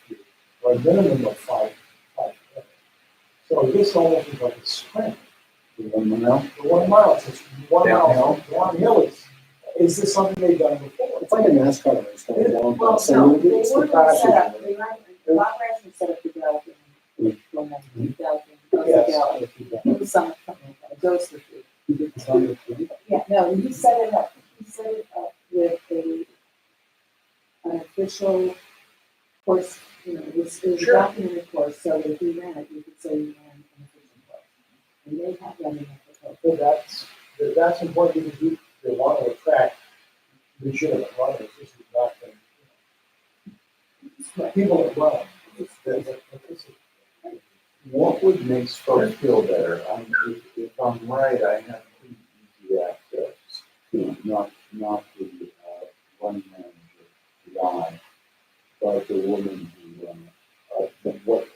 minimum of five. So this almost is like a sprint. The 1 mile. The 1 mile, it's 1 mile Downhill. downhill. Is this something they've done before? It's like a NASCAR race going down. Well, So no, it's they the were passion. set up, they ran, the lot ration set up the Delta, Delta, it was something like that, those were three. You did the summit, too? Yeah, no, he set it up with an official course, it was a Sure. documented course, so if he ran it, you could say he ran an official course. And they have that in the course. So that's important because they want to attract legitimate runners. This is not the people that run. What would make folks feel better? If I'm right, I have pretty easy access to not the running manager, the guy, but the woman who what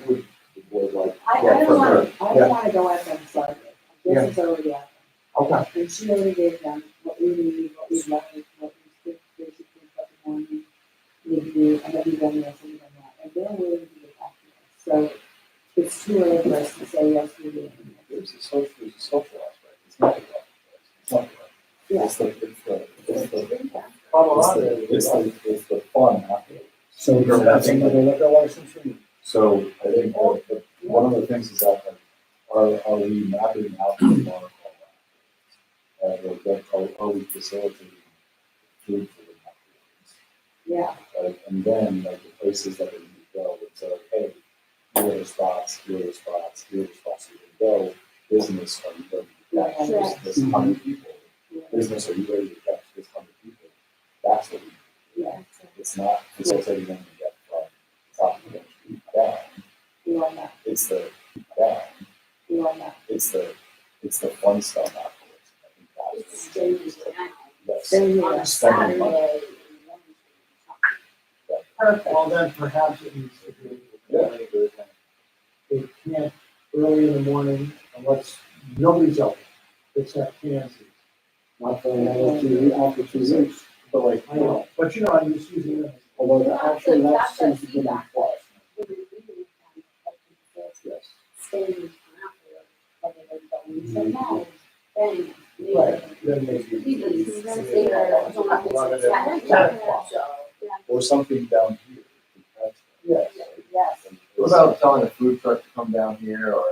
would the board like? I don't wanna go at them, sorry, this is already out there. Okay. And she already gave them what we need, what we'd like, what we think they should think about the morning, review, and then we've done this and we've done that, and they're willing to get back to us. So it's too early for us to say yes, we do. There's a social aspect. It's not about it's not about Yeah. it's the Colorado, it's the fun afterwards. So that's another liquor license for you. So I think one of the things is that are we mapping out the water are we facilitating food for them afterwards? Yeah, Right? And then like the places that they need to go, it's like, hey, here are the spots, here are the spots, here are the spots you can go. Business, are you ready to catch Yeah. this 100 people? Business, are you ready to catch this 100 people? That's what we do. yeah, It's not facilitating them to get from top of the street down. we want that, It's the down. we want that. It's the fun stuff afterwards. I think It's that's what we stages do. now. Yes. Then On you a Spending money. Saturday. perfect. well, then perhaps it needs to be. Yeah. It can't early in the morning unless nobody's out. Except Kansas. Not for another 2 weeks, after 2 weeks. But like, I know, but I'm just using it. Although actually that seems to be in Feedback. plus. yes. Staying after, whether they're going to know, then. Right. Then maybe. Even there, so I Run it think at it's 10 o'clock. so, Or something down here. Yes. Yes. What about telling a food truck to come down here or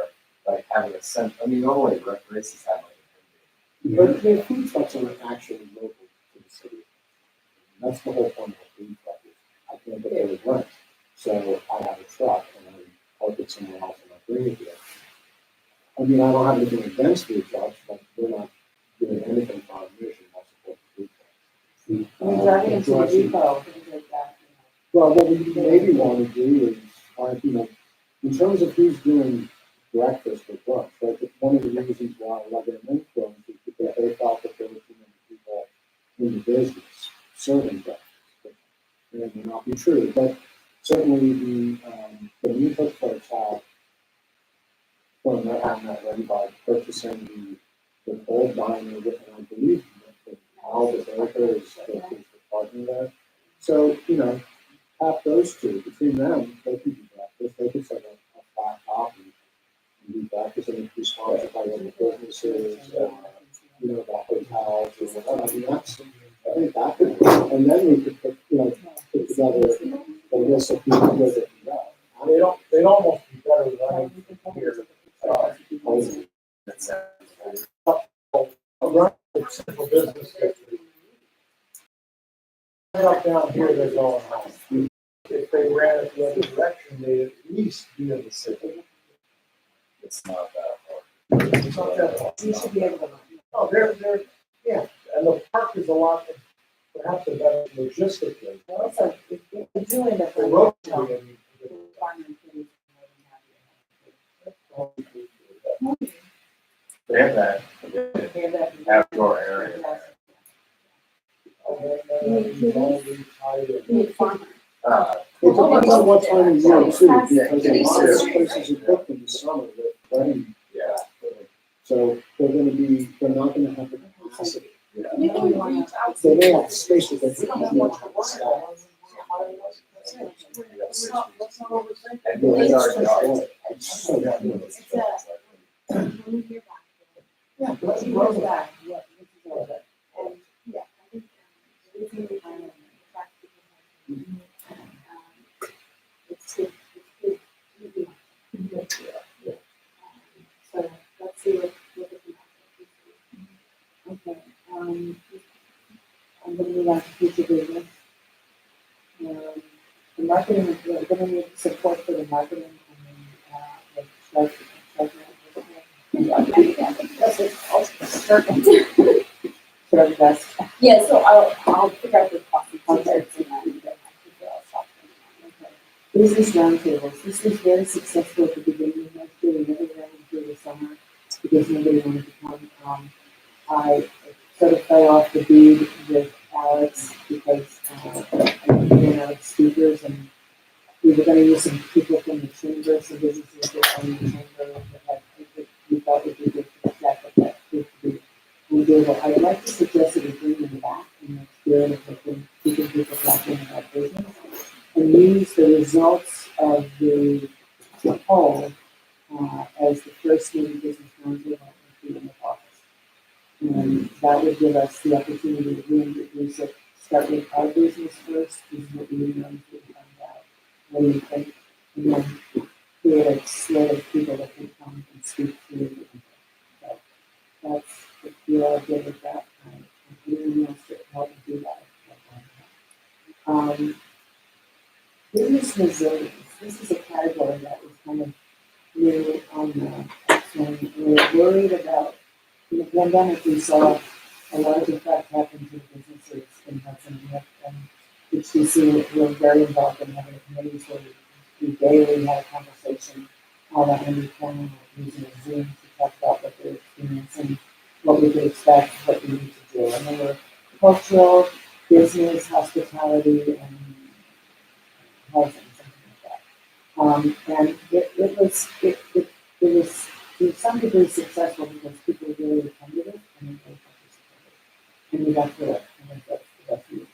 like having a sense, I mean, normally races have like But the food trucks aren't actually local to the city. And that's the whole point of a food truck is I can't get there to rent. So I have a truck and I park it somewhere else and I bring it here. I mean, I don't have anything against food trucks, but we're not doing anything for our mission. I support the food trucks. I mean, driving into the depot, things like that, Well, what we maybe want to do is, in terms of who's doing breakfast or brunch, right? One of the reasons why a lot of them influence is because they felt that there were too many people in the business serving breakfast. And it may not be true, but certainly the new cook folks have, well, they're having that ready by purchasing the old diner, and I believe that Albert Baker is the partner there. So, have those two, between them, they can do breakfast, they can set up a flat top and do breakfast, and be sponsored by local businesses, the hotels, or whatever, I mean, I think that could, and then we could put together a list of people where they can go. They'd almost be better running here. Around the central business district. Up down here, they're going home. If they ran it the other direction, they'd at least be in the city. It's not that hard. It's not that far. you should be able to. No, they're, yeah, and the park is a lot, perhaps a better logistically. Well, it's like, if you're doing the. The road, I mean, They have that outdoor area. It depends on what time of year too, Yeah, because a lot of kitties these places are booked in the summer, they're wedding. Yeah. So they're not gonna have the capacity. You can reach out They to. may have spaces that they can Let's not overthink It's our So, yeah, no, It's a, when we hear back, Yeah, let's roll back, what, this is all that. and, yeah, I think, it's really fun, and the fact that people have, it's good, it's good, so let's see what we can Okay, I'm gonna move on to future business. The marketing, we're gonna need support for the marketing and then, That's it, I'll start. Sure, best. Yeah, so I'll figure out the coffee t-shirts and then I'll shop them. Okay. Business roundtables, this was very successful at the beginning of next year, we never ran into the summer because nobody wanted to come. I sort of fell off the bead with Alex because, I ran out of speakers and we were gonna use some people from the chamber, some businesses that from the chamber that had, we thought would be good for the jacket that proved to be undoable. I'd like to suggest that we bring them back in the spirit of keeping people back in our business and use the results of the poll, as the first meeting business roundtable in the office. And that would give us the opportunity to reintroduce it, start with our business first, this is what we know, we find out, what do you think? And then create a slate of people that can come and speak to you. So that's, if you all good with that, anyone else that help me do that. Business resilience, this is a category that was kind of new on the, and we're worried about, in the pandemic, we saw a lot of effect happen to the businesses in Hudson, and HDC, we're very involved in having committees where we daily have a conversation on a new plan, using a Zoom to talk about what they're experiencing, what we could expect, what we need to do. And they were cultural, business, hospitality, and housing, something like that. And it was to some degree successful because people really attended it and they really participated. And we got through it, and I think that's the best news.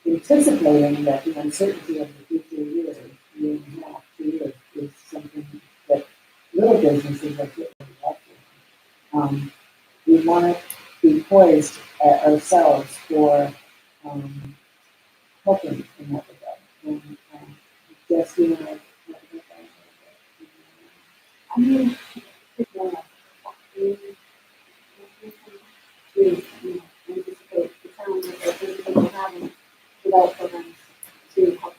Anticipating that the uncertainty of the future year and a half, 2 years, is something that little businesses are getting involved in. We want to be poised ourselves for helping in that regard. And Jesse and I, I mean, it's more like to, anticipate the challenges that businesses are having without programs to help them.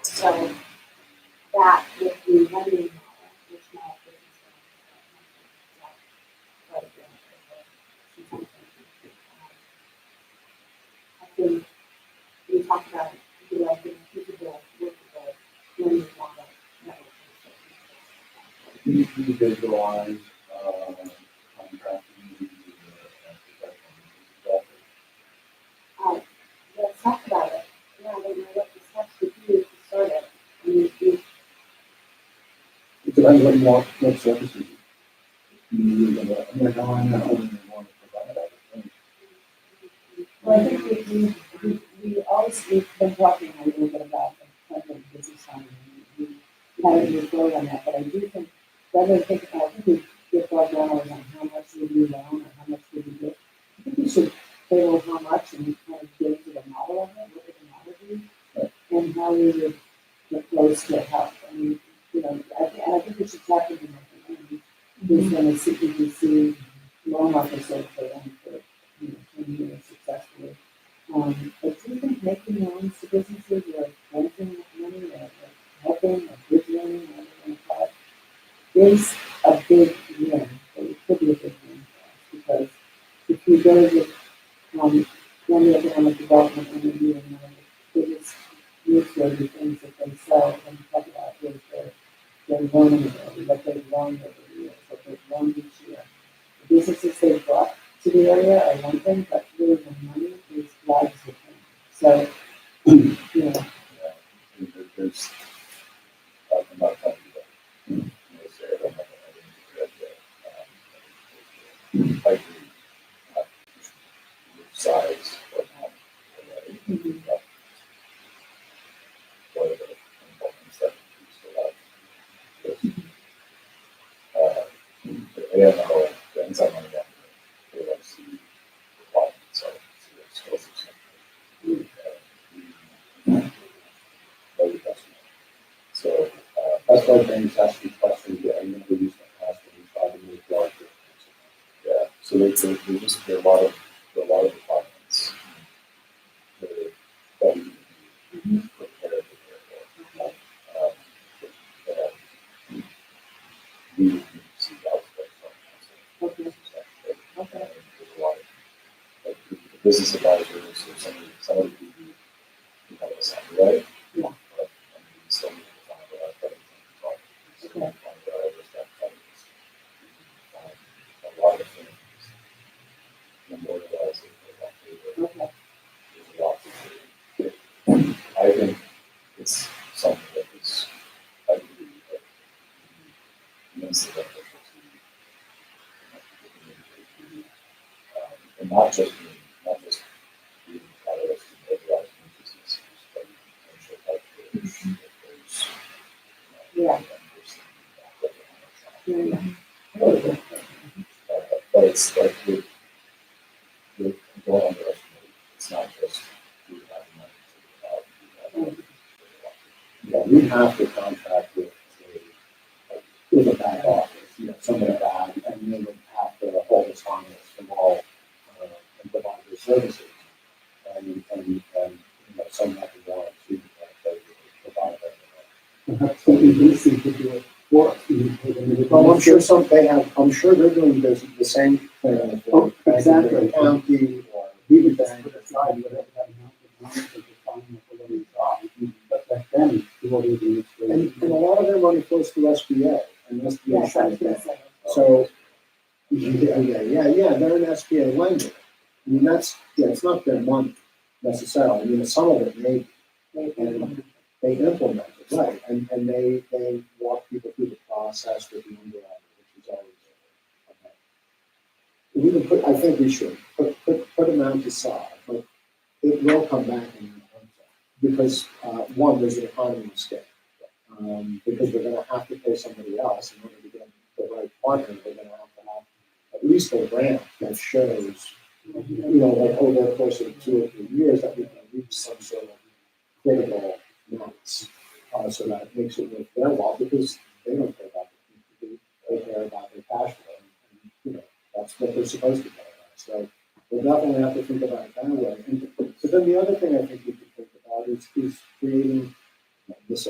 So that with the lending model, which now I think we talked about developing a feasible, workable lending model. You visualize, contracting, Let's talk about it. Yeah, I don't know what the steps would be to start it. I mean, It depends what you want, what services you need, I mean, how I know you want to provide other things. well, I think we always, we've been talking a little bit about the kind of business time. We haven't moved forward on that, but I do think, rather than think about, I think we get bogged down on how much would we loan or how much would we get. I think we should table how much and kind of get into the model of it, what would the model be, and how we would get close to help. I mean, I think we should tap into that. There's been a CPDC loan officer for them for 10 years successfully. I do think making loans to businesses or lending money or helping or bridge loaning, whatever you want to call it, is a big win. It could be a big win for us because if you go to the economic development and you know the biggest newsworthy things that they sell and talk about is their loaning ability, what they've loaned over the years, what they've loaned each year. The businesses they've brought to the area are one thing, but really the money is lives with them. So, There's, I'm not talking about, say, I don't have anything to that, size, or not, that's why banks ask you questions that I never used to ask when we tried to make larger. Yeah, so there are a lot of departments that we prepare for. That we see outside from Okay. council. Okay. There's a lot of, like, the business advisors or somebody who help us out, right? Yeah. But, we still need to find out that Okay. a lot of things. Memorialize it. Okay. There's a lot to do. I think it's something that is, I believe, that immensely beneficial to the community. And not just being catalyst to mobilize new businesses, but potential help with those, Yeah. But it's like with don't underestimate. It's not just we have money to Yeah, we have to contract with a back office, somebody bad, and they would have to hold us harmless from all, and provide their services. And some have to want to, provide that. Perhaps the EDC could do it for us. Well, I'm sure they're doing the same thing for Oh, exactly. the county or We would just put aside whatever that amount of money to define for what we try. But back then, we were doing and a lot of their money flows to SBA and SBA Yes, I was shuts gonna down. say. So, yeah, they're an SBA lender. I mean, it's not their money necessarily. I mean, some of it maybe, and they implement it, right? And they walk people through the process with the underwriter, which is always okay. We would I think we should put amount aside, but it will come back in because one, there's an economy of scale. Because we're going to have to pay somebody else in order to get the right partner. We're going to have at least a grant that shows, like over the course of 2 or 3 years, that we can reach some sort of critical mass, so that it makes it worth their while because they don't care about the they care about their cash flow, and that's what they're supposed to care about. So we'll definitely have to think about it that way. But then the other thing I think we could think about is creating this.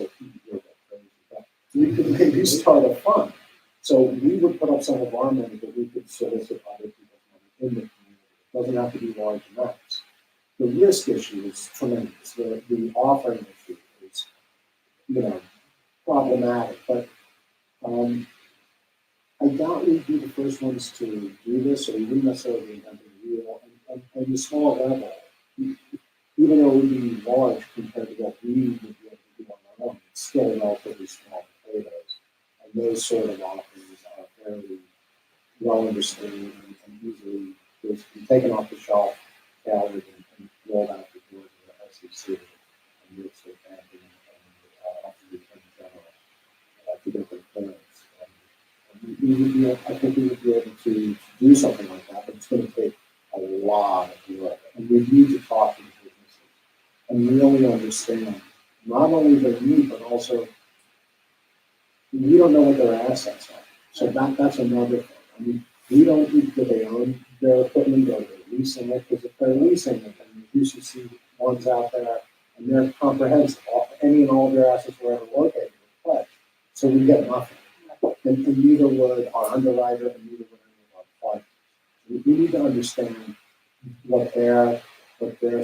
We could maybe start a fund. So we would put up some of our money, but we could solicit other people's money in the community. It doesn't have to be large amounts. The risk issue is tremendous. The offering issue is, problematic. But I doubt we'd be the first ones to do this, or we wouldn't necessarily be inventing the wheel. And the small level, even though it would be large compared to what we would be able to do on our own, it's still relatively small potatoes. And those sort of offerings are fairly well understood and easily basically taken off the shelf, tailored, and rolled out the doors of the SEC and real estate banking and up to the Attorney General to get their clearance. We would be, I think we would be able to do something like that, but it's going to take a lot of work. And we need to talk to the businesses and really understand not only their need, but also we don't know what their assets are. So that's another thing. I mean, we don't need do they own their equipment or they're leasing it, because if they're leasing it, then the UCC ones out there and they're comprehensive, any and all of their assets wherever located are pledged. So we get nothing. And neither would our underwriter and neither would any of our partners. We need to understand what their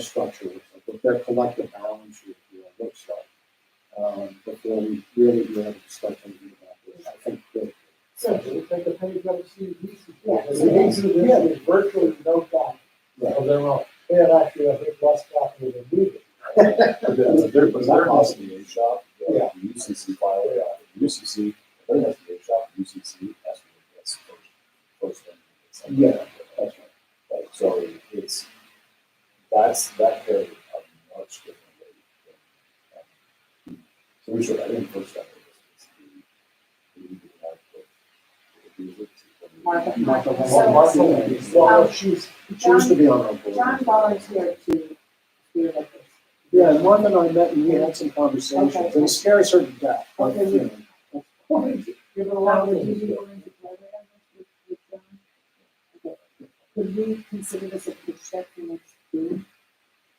structure looks like, what their collective balance sheet looks like, before we really be able to start thinking about this. I think that It's like the Penny Brothers CDC. Yeah. With virtually no capital of their own. They have actually a bit less capital than we do. There has to be a shop, the Yeah. UCC file, the UCC, there has to be a shop, UCC has to be first thing. Yeah, that's right. Like, so that carries a much different weight. So we should, I think first step is we need to have Martha. Well, she's She used to be on our board. John volunteered to spearhead this. Yeah, and Martha and I met and we had some conversations, Okay. and it scares her to death. But, Okay. You're gonna walk with you, you're going to collaborate on this with John? Okay. Could we consider this a pitch deck for next June?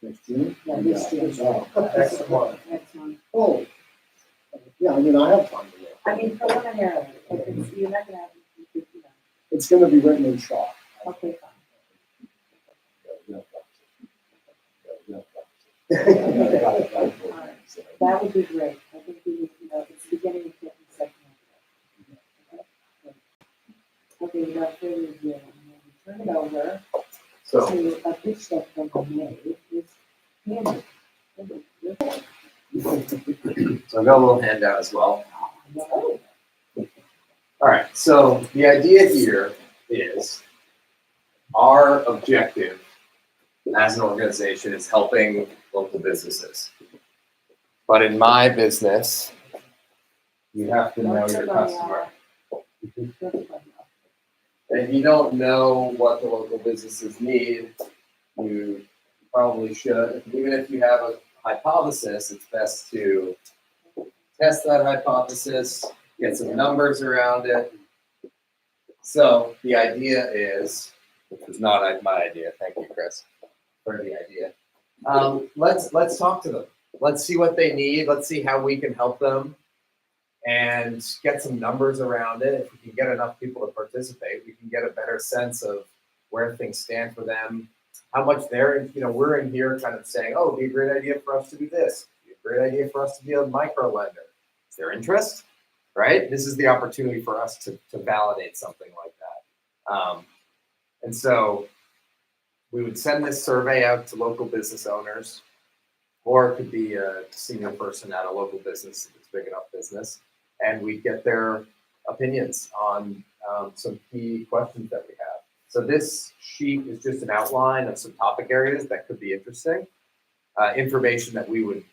Next June? Yeah, this June. Oh, Next month. Next month. oh. Yeah, I mean, I have time to work. I mean, preliminarily, but it's, you're not gonna have, you know, It's gonna be written in chalk. okay, fine. That would be great. I think we would, you know, it's the beginning of getting second. Okay, without further ado, I'm gonna turn it over So, to a pitch deck from May. It's Andy. so I've got a little handout as well. Oh, All right, so the idea here is our objective as an organization is helping local businesses. But in my business, you have to know your customer. And if you don't know what the local businesses need, you probably should. Even if you have a hypothesis, it's best to test that hypothesis, get some numbers around it. So the idea is, which was not my idea, thank you, Chris, for the idea. Let's talk to them. Let's see what they need. Let's see how we can help them and get some numbers around it. If we can get enough people to participate, we can get a better sense of where things stand for them, how much they're, we're in here kind of saying, oh, it'd be a great idea for us to do this. It'd be a great idea for us to be a micro lender. Is there interest? Right? This is the opportunity for us to validate something like that. And so we would send this survey out to local business owners, or it could be a senior person at a local business if it's a big enough business, and we get their opinions on some key questions that we have. So this sheet is just an outline of some topic areas that could be interesting, information that we would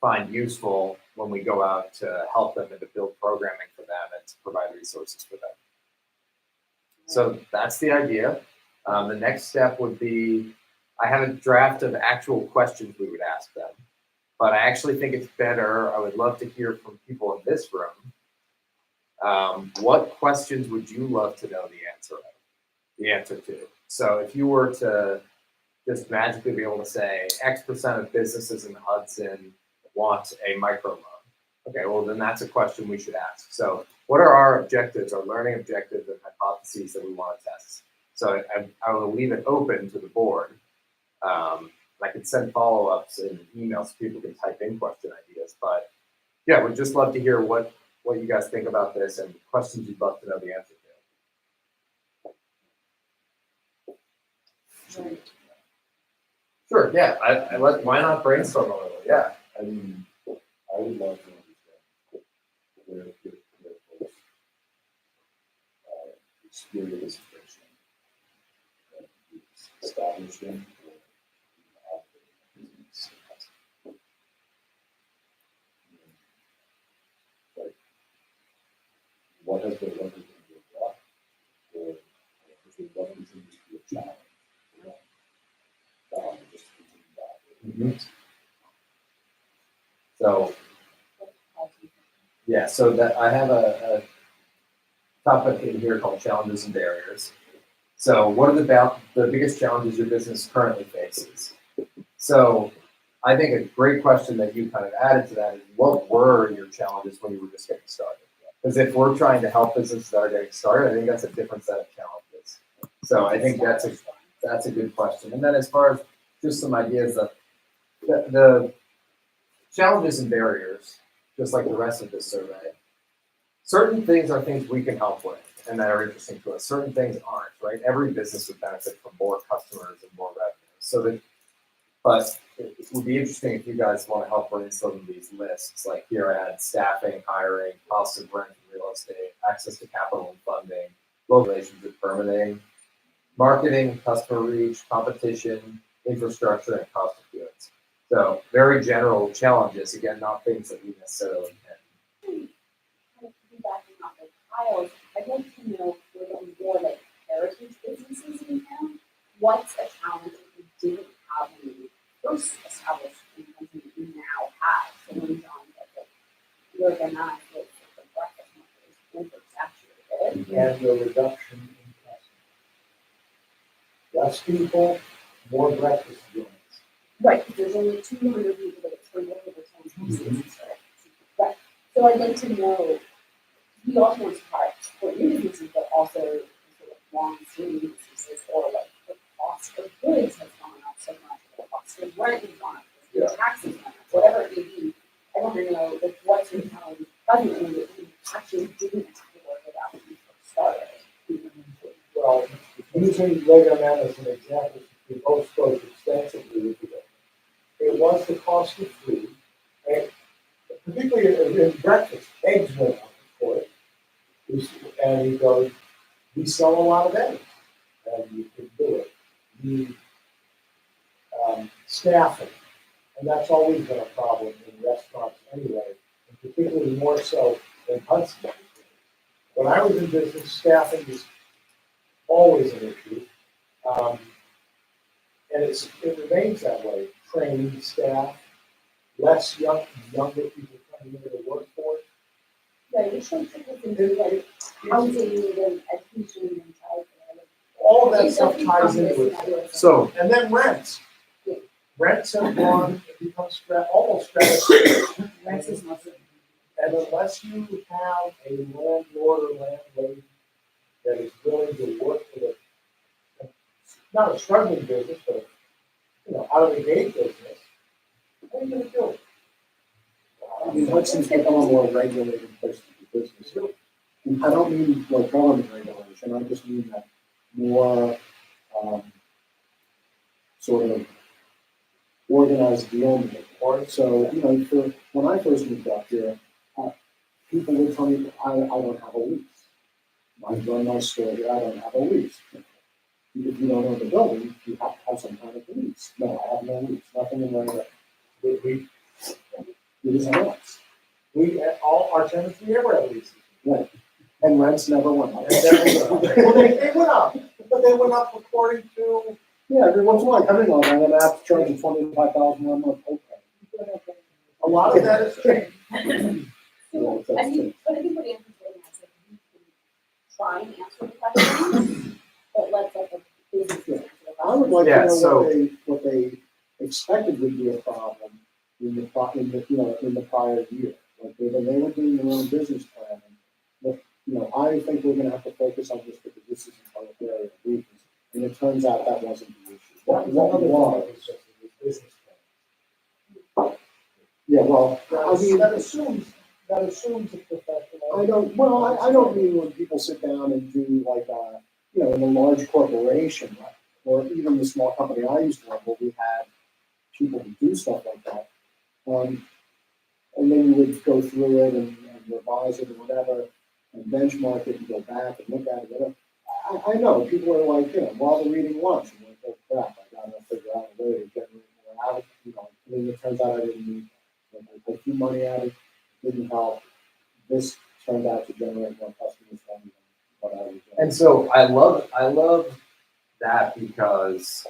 find useful when we go out to help them and to build programming for them and to provide resources for them. So that's the idea. The next step would be, I have a draft of actual questions we would ask them, but I actually think it's better, I would love to hear from people in this room. What questions would you love to know the answer to? So if you were to just magically be able to say X% of businesses in Hudson want a micro loan. Okay, well then that's a question we should ask. So what are our objectives, our learning objectives and hypotheses that we want to test? So I will leave it open to the board. I can send follow-ups in emails so people can type in question ideas. But yeah, we'd just love to hear what you guys think about this and questions you'd love to know the answer to. Sure, yeah. Why not brainstorm a little? Yeah. I mean, I would love to understand where folks experience friction that is establishing or operating a business. Like, what has been leveraging to a block, or has been leveraging to a challenge? Just to continue that. So yeah, so that I have a topic in here called challenges and barriers. So what are the biggest challenges your business currently faces? So I think a great question that you kind of added to that is, what were your challenges when you were just getting started? Because if we're trying to help businesses that are getting started, I think that's a different set of challenges. So I think that's a good question. And then as far as just some ideas of the challenges and barriers, just like the rest of this survey, certain things are things we can help with and that are interesting to us. Certain things aren't, right? Every business would benefit from more customers and more revenue. But it would be interesting if you guys want to help brainstorm these lists. Like here I had staffing, hiring, cost of rent and real estate, access to capital and funding, local relations and permitting, marketing, customer reach, competition, infrastructure, and cost of goods. So very general challenges, again, not things that we necessarily can. Kind of piggybacking off of Kyle's, I'd like to know for the more like heritage businesses in town, what's a challenge that you didn't have when you first established in the country that you now have? So when John said that you're organized with the breakfast market, and the reduction in customers. Less people, more breakfast joints. Right, because there's only 200 people that it's for over 10 pieces, right? So I'd like to know, we also want to support new businesses, but also sort of long-standing businesses, or like the cost of goods has gone up so much, the cost of rent has gone up, the taxes gone up, whatever it may be. I want to know, like, what's your challenge presently that you actually didn't have to worry about when you first started? Well, using Legonet as an example, we both spoke extensively with it. It was the cost of food, and particularly in breakfast, eggs went up, of course. And he goes, we sell a lot of eggs, and you can do it. The staffing, and that's always been a problem in restaurants anyway, and particularly more so in Hudson. When I was in business, staffing was always an issue. And it remains that way. Trained staff, less younger people coming into the workforce. Right, you should take this into like housing and education and childcare. All of that stuff ties into it. So, And then rents. Yeah. Rents have gone, become almost stratospheric. Rents is not so. And unless you have a landlord or landlady that is willing to work with not a struggling business, but out of the gate business, what are you gonna do? I mean, Hudson's become a more regulated place to do business. And I don't mean like government regulation, I just mean that more sort of organized deal making. So, when I first moved up here, people would tell me, I don't have a lease. I run my store here, I don't have a lease. If you don't own the building, you have to have some kind of lease. No, I have no lease, nothing in writing. It is nuts. All our tenants, we ever have leases. Right. And rents never went up. Well, they went up, but they went up according to. Yeah, every once in a while, coming on, and I have to charge you $25,000 a month. Okay. A lot of that is changed. So, but I think what Andrew's getting at is that we can try and answer the questions, but let's let the business answer the questions. I would like Yeah, to know so- what they expected would be a problem in the prior year. Like when they were doing their own business planning, I think we're gonna have to focus on this because this is our area of weakness. And it turns out that wasn't the issue. What was? Business Yeah, well, plan. I mean, That assumes a professional. I don't mean when people sit down and do like, in a large corporation, right? Or even the small company I used to run, where we had people who do stuff like that. And then you would go through it and revise it or whatever, and benchmark it and go back and look at it, whatever. I know people are like, while they're eating lunch, and like, oh crap, I gotta figure out a way to generate more out of it. I mean, it turns out I didn't need that. I threw money at it, didn't help. This turned out to generate more customers than what I was doing. and so I love that because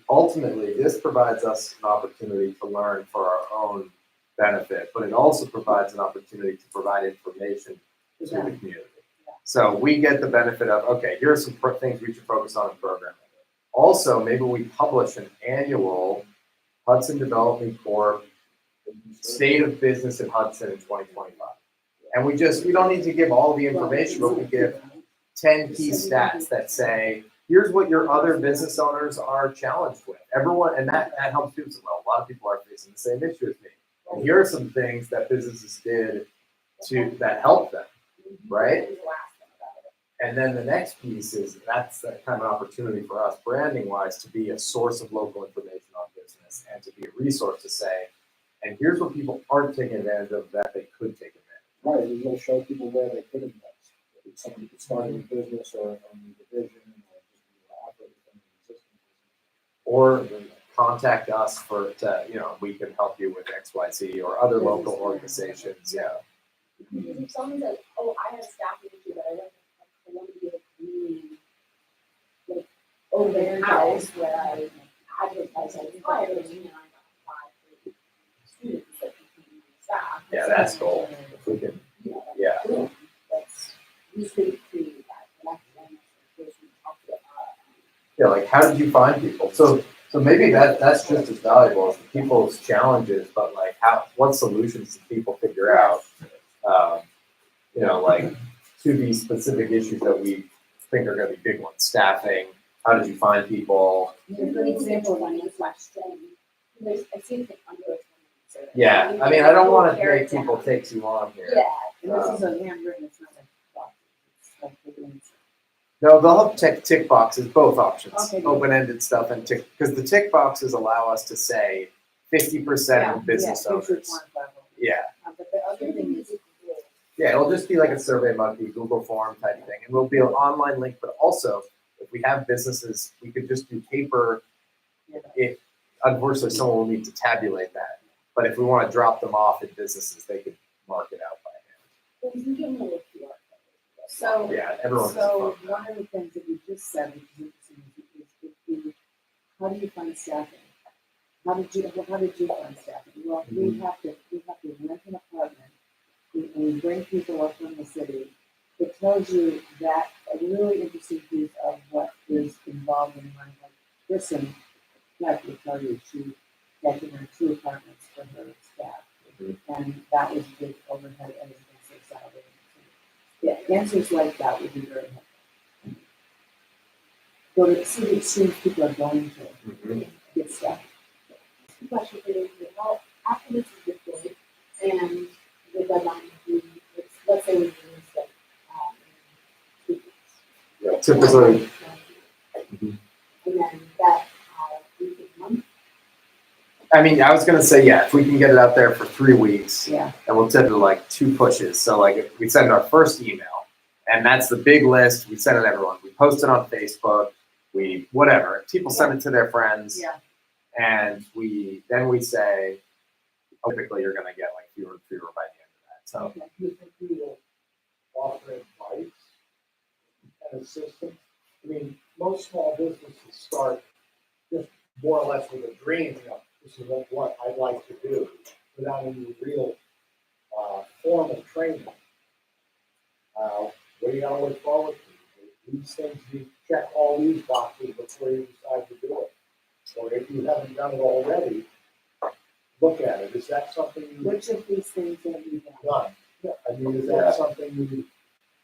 ultimately this provides us an opportunity to learn for our own benefit, but it also provides an opportunity to provide information to the community. So we get the benefit of, okay, here are some things we should focus on in programming. Also, maybe we publish an annual Hudson Development Corp. State of Business in Hudson in 2025. And we don't need to give all the information, but we give 10 key stats that say, here's what your other business owners are challenged with. Everyone, and that helps people as well. A lot of people are facing the same issue as me. And here are some things that businesses did that helped them, right? And then the next piece is that's that kind of opportunity for us, branding wise, to be a source of local information on business and to be a resource to say, and here's what people aren't taking advantage of that they could take advantage of. Right, and you'll show people where they could invest. If somebody could start a new business or a new division or just operate within the existing business. Or contact us we can help you with XYZ or other local organizations. Yeah. If someone says, oh, I have a staffing issue, but I live in Columbia community, like over their house where I advertise on flyers, and I got 5 students that became staff. Yeah, that's cool. If we can, yeah. That's who's going to create that, and that's we talked about. Yeah, like how did you find people? So maybe that's just as valuable as the people's challenges, but like what solutions do people figure out? You know, like to these specific issues that we think are going to be big ones. Staffing. How did you find people? A good example of one is question. I've seen it under a 20 survey. Yeah, I mean, I don't want to make people take too long here. Yeah. And this is a handwritten, it's not like boxes, it's like the ones. No, they'll have tick boxes, both options, Okay. open-ended stuff and tick, because the tick boxes allow us to say 50% of business Yeah, picture owners. quantifiable. Yeah, But the other thing is, yeah, it'll just be like a Survey Monkey, Google form type thing, and it'll be an online link, but also, if we have businesses, we could just do paper. If, unfortunately, someone will need to tabulate that, but if we want to drop them off in businesses, they could mark it out by hand. We can give them a little QR code. So, Yeah, everyone's so fun. one of the things that you just said, which is interesting, is how do you find staffing? How did you find staffing? Well, we have to rent an apartment, and we bring people up from the city. It tells you that a really interesting piece of what is involved in my life. Kristen, like to tell you, she had to rent 2 apartments for her staff, and that was a big overhead and expensive salary. Yeah, answers like that would be very helpful. Go to see the extremes people are going to get staff. question for you, well, after this is deployed and the deadline is, let's say we release it, in 2 weeks. Yeah, typically. And then that, week of month, I mean, I was gonna say, yeah, if we can get it out there for 3 weeks, Yeah. and we'll typically like 2 pushes. So like if we send our first email, and that's the big list, we send it to everyone. We post it on Facebook, whatever. People send it to their friends. Yeah. And we say, typically you're gonna get like fewer and fewer by the end of that. So Do you think we will offer advice and assistance? I mean, most small businesses start just more or less with a dream, you know, this is what I'd like to do, without any real formal training. What do you gotta look forward to? These things, you check all these boxes before you decide to do it. Or if you haven't done it already, look at it. Is that something you've Which of these things have you done? done? I mean, is that something you?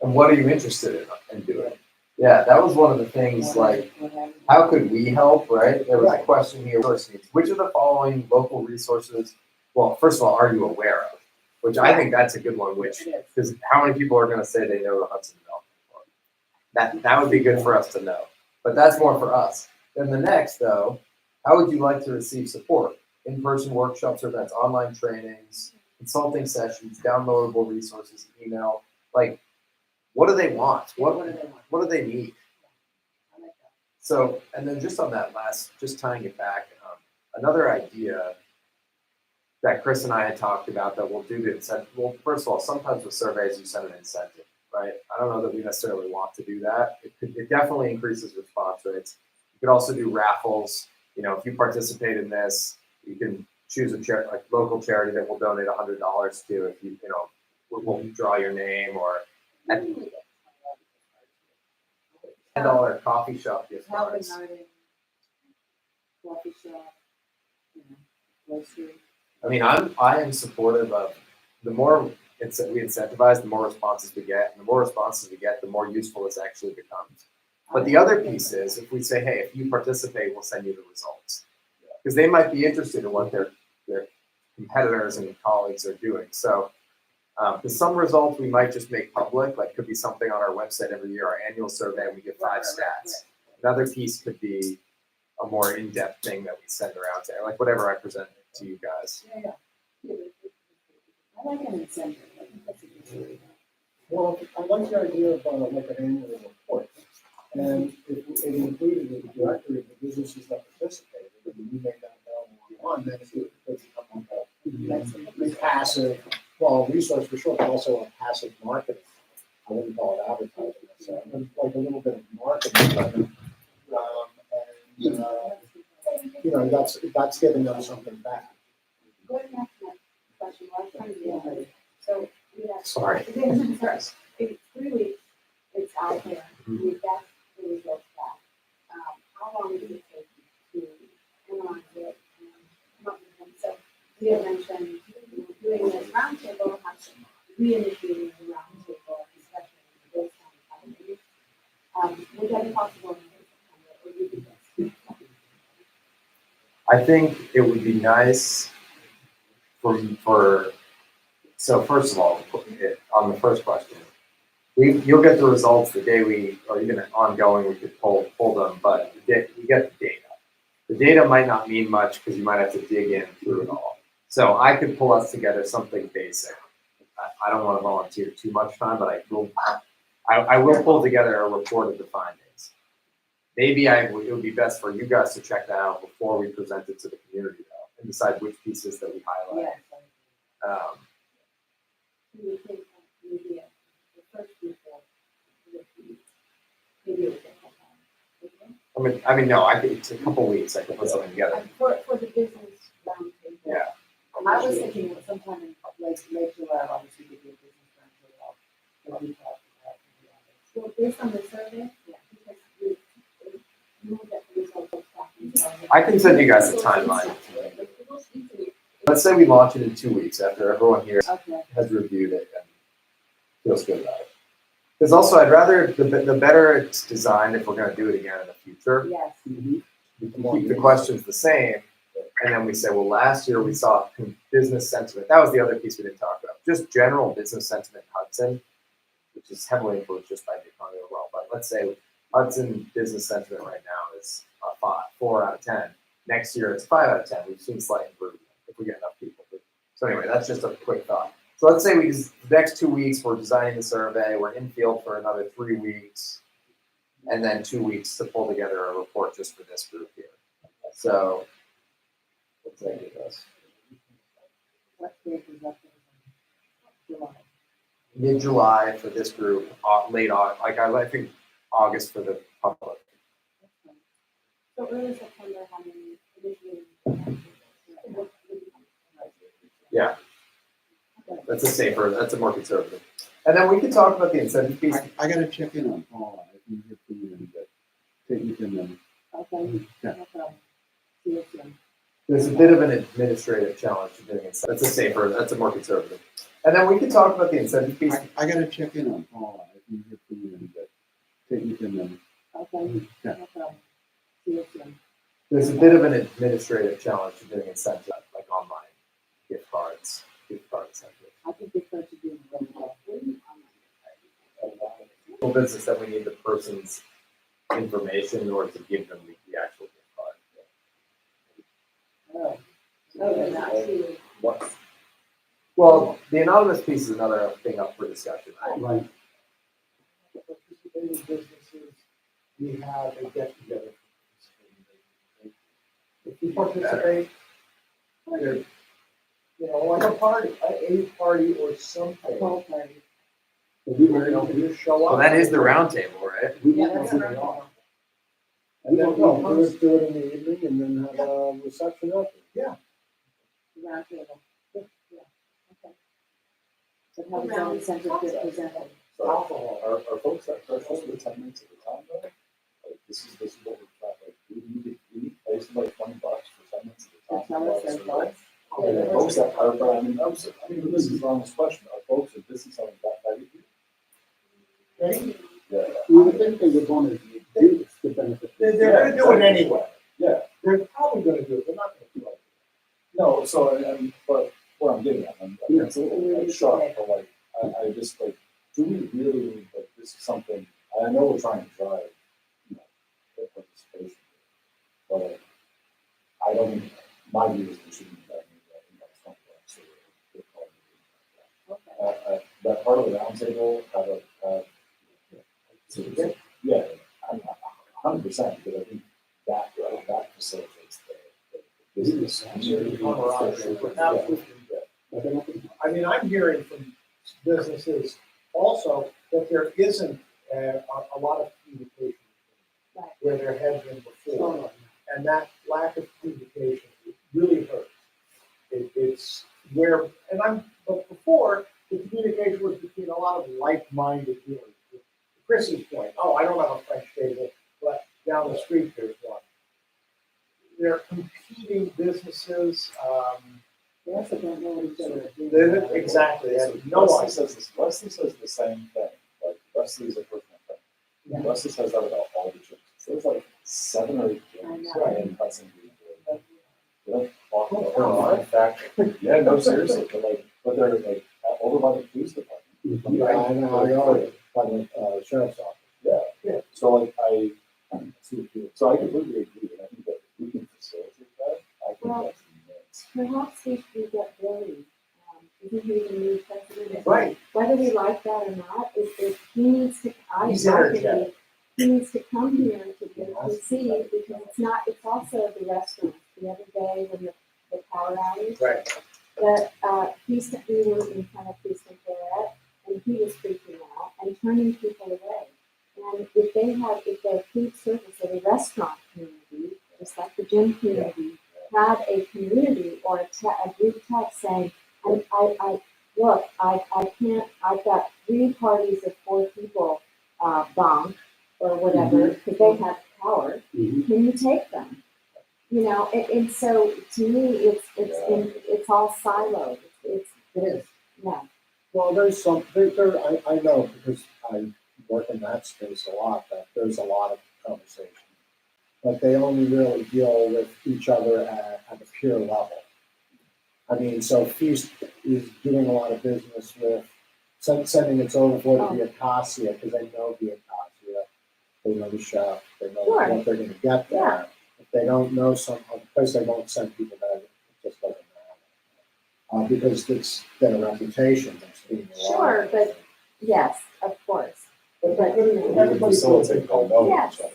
and what are you interested in doing? Yeah, that was one of the things, like, how could we help, right? There was a question here, which of the following local resources, well, first of all, are you aware of? Which I think that's a good one, because how many people are gonna say they know the Hudson Development Authority? That would be good for us to know, but that's more for us. Then the next, though, how would you like to receive support? In-person workshops or events, online trainings, consulting sessions, downloadable resources, email, like, what do they want? What do they need? So, and then just on that last, just tying it back, another idea that Chris and I had talked about that we'll do the incentive. Well, first of all, sometimes with surveys, you send an incentive, right? I don't know that we necessarily want to do that. It definitely increases response rates. You could also do raffles. You know, if you participate in this, you can choose a local charity that will donate $100 to. If you know, we'll draw your name, or $10 coffee shop gift cards. Coffee shop, grocery. I mean, I am supportive of the more we incentivize, the more responses we get, and the more responses we get, the more useful this actually becomes. But the other piece is, if we say, hey, if you participate, we'll send you the results, because they might be interested in what their competitors and colleagues are doing. So, because some results we might just make public, like could be something on our website every year, our annual survey, and we get 5 stats. Another piece could be a more in-depth thing that we send around there, like whatever I present to you guys. Yeah. I like an incentive. I think that's a good story. Well, I like the idea of like an annual report. And if it included the directory of the businesses that participated, and you make that available on, then it could become like a passive, well, resource for sure, but also a passive marketing. I wouldn't call it advertising, so like a little bit of marketing. You know, that's giving them something back. going back to that question, last time we had, so we have. Sorry. Sorry, maybe 3 weeks, out there, you get the results back. How long does it take you to analyze it and come up with them? So we had mentioned, doing this roundtable, has reinitiating the roundtable discussion based on findings. Would that be possible in September, or would you think that's I think it would be nice for so first of all, on the first question, you'll get the results the day we, or even ongoing, we could pull them, but you get the data. The data might not mean much because you might have to dig in through it all. So I could pull us together something basic. I don't want to volunteer too much time, but I will pull together a report of the findings. Maybe it would be best for you guys to check that out before we present it to the community, though, and decide which pieces that we highlight. Yes. Do you think maybe the first report would be, maybe it would take some time? I mean, no. It's a couple weeks. I can put something together. For the business roundtable. Yeah. I was thinking that sometime in late July, obviously, we could do a business roundtable. But we talked about, to be honest. So based on the survey, because we know that the results are tracking. I can send you guys a timeline. Let's say we launch it in 2 weeks after everyone here Okay. has reviewed it and feels good about it. Because also, I'd rather the better it's designed if we're going to do it again in the future. Yes. We can keep the questions the same, and then we say, well, last year we saw business sentiment. That was the other piece we didn't talk about. Just general business sentiment in Hudson, which is heavily influenced just by the economy overall. But let's say Hudson business sentiment right now is a 4 out of 10. Next year it's 5 out of 10. We've seen slight improvement if we get enough people. So anyway, that's just a quick thought. So let's say the next 2 weeks we're designing the survey. We're in field for another 3 weeks, and then 2 weeks to pull together a report just for this group here. So let's say it does. What date is that? July. Mid-July for this group, late August, I think August for the public. So early September, having initiated. Yeah. That's a more conservative. And then we can talk about the incentive piece. I gotta check in on Paula. I can hear from you in a bit. Take me to them. Okay. Yeah. No problem. See you soon. There's a bit of an administrative challenge to doing it. That's a more conservative. And then we can talk about the incentive piece. I gotta check in on Paula. I can hear from you in a bit. Take me to them. Okay. Yeah. No problem. See you soon. There's a bit of an administrative challenge to doing incentives, like online gift card incentives. I think it's going to be really well. Well, business that we need the person's information in order to give them the actual gift card. Oh. What? Well, the anonymous piece is another thing up for discussion. Right. Participating businesses, we have a get together. If you participate, there, like a party or something. Whole party. You just show up. Well, that is the round table, right? Yeah, that's a right. And then do it in the evening and then have a reception after. Yeah. Round table. Yeah. Okay. So how does that incentive get presented? Alcohol. Are folks that threshold of 10 minutes at a time though? Like this is what we're trying, like we need to pay somebody $20 for 10 minutes at a time. Tell us their thoughts. And the folks that are, but I mean, this is on this question, are folks in business owners that value? Ready? Yeah. You would think they would want to do this to benefit. They're gonna do it anyway. Yeah. They're probably gonna do it, they're not gonna do it. No, so, but what I'm getting at, I'm it's a little like shocked, but like, I just like, do we really, like, this is something, I know we're trying to drive, participation, but like, I don't, my view is we shouldn't be having that, that part of the roundtable, yeah, I'm 100%, because I think that facilitates the business. I mean, I'm hearing from businesses also that there isn't a lot of communication where there has been before. And that lack of communication really hurts. It's where, but before, the communication was between a lot of like-minded dealers. The Chris's point, oh, I don't have a French table, but down the street there's one. They're competing businesses, They also don't know what each other are doing. exactly, they have no Wesley idea. says this, Wesley says the same thing, like Wesley's a personal friend. Yeah. Wesley says that about all the gyms. So there's like 7 or 8 I gyms know. in Hudson Beach. They don't talk about it. In fact, yeah, no, seriously, but they're like over by the police department. Yeah, I know, by the sheriff's office. Yeah. So like I see what you, so I completely agree, and I think that if we can facilitate that, I think Well, that's immense. Perhaps we should get Billy, isn't he the new president? Right. Whether we like that or not, if he needs to, He's I think energetic. he needs to come here to be conceived, because it's also the restaurant. The other day when the power outage, Right. that, we were in front of Houston Claret, and he was freaking out and turning people away. And if their food service or the restaurant community, just like the gym community, had a community or a group text saying, I can't, I've got 3 parties of 4 people, bombed or whatever, because they have power. Mhm. Can you take them? You know, and so to me, it's all siloed. It is, yeah. Well, there's I know because I work in that space a lot, that there's a lot of conversation. But they only really deal with each other at a peer level. I mean, so Feast is doing a lot of business with, sending its overflow to Viacasia because they know Viacasia. They know the chef, they know Sure. what they're gonna get there. Yeah. If they don't know some other place, they won't send people there, it just doesn't matter. Because it's been a reputation that's being Sure, but yes, of course. We can Everybody feels facilitate by knowing each other.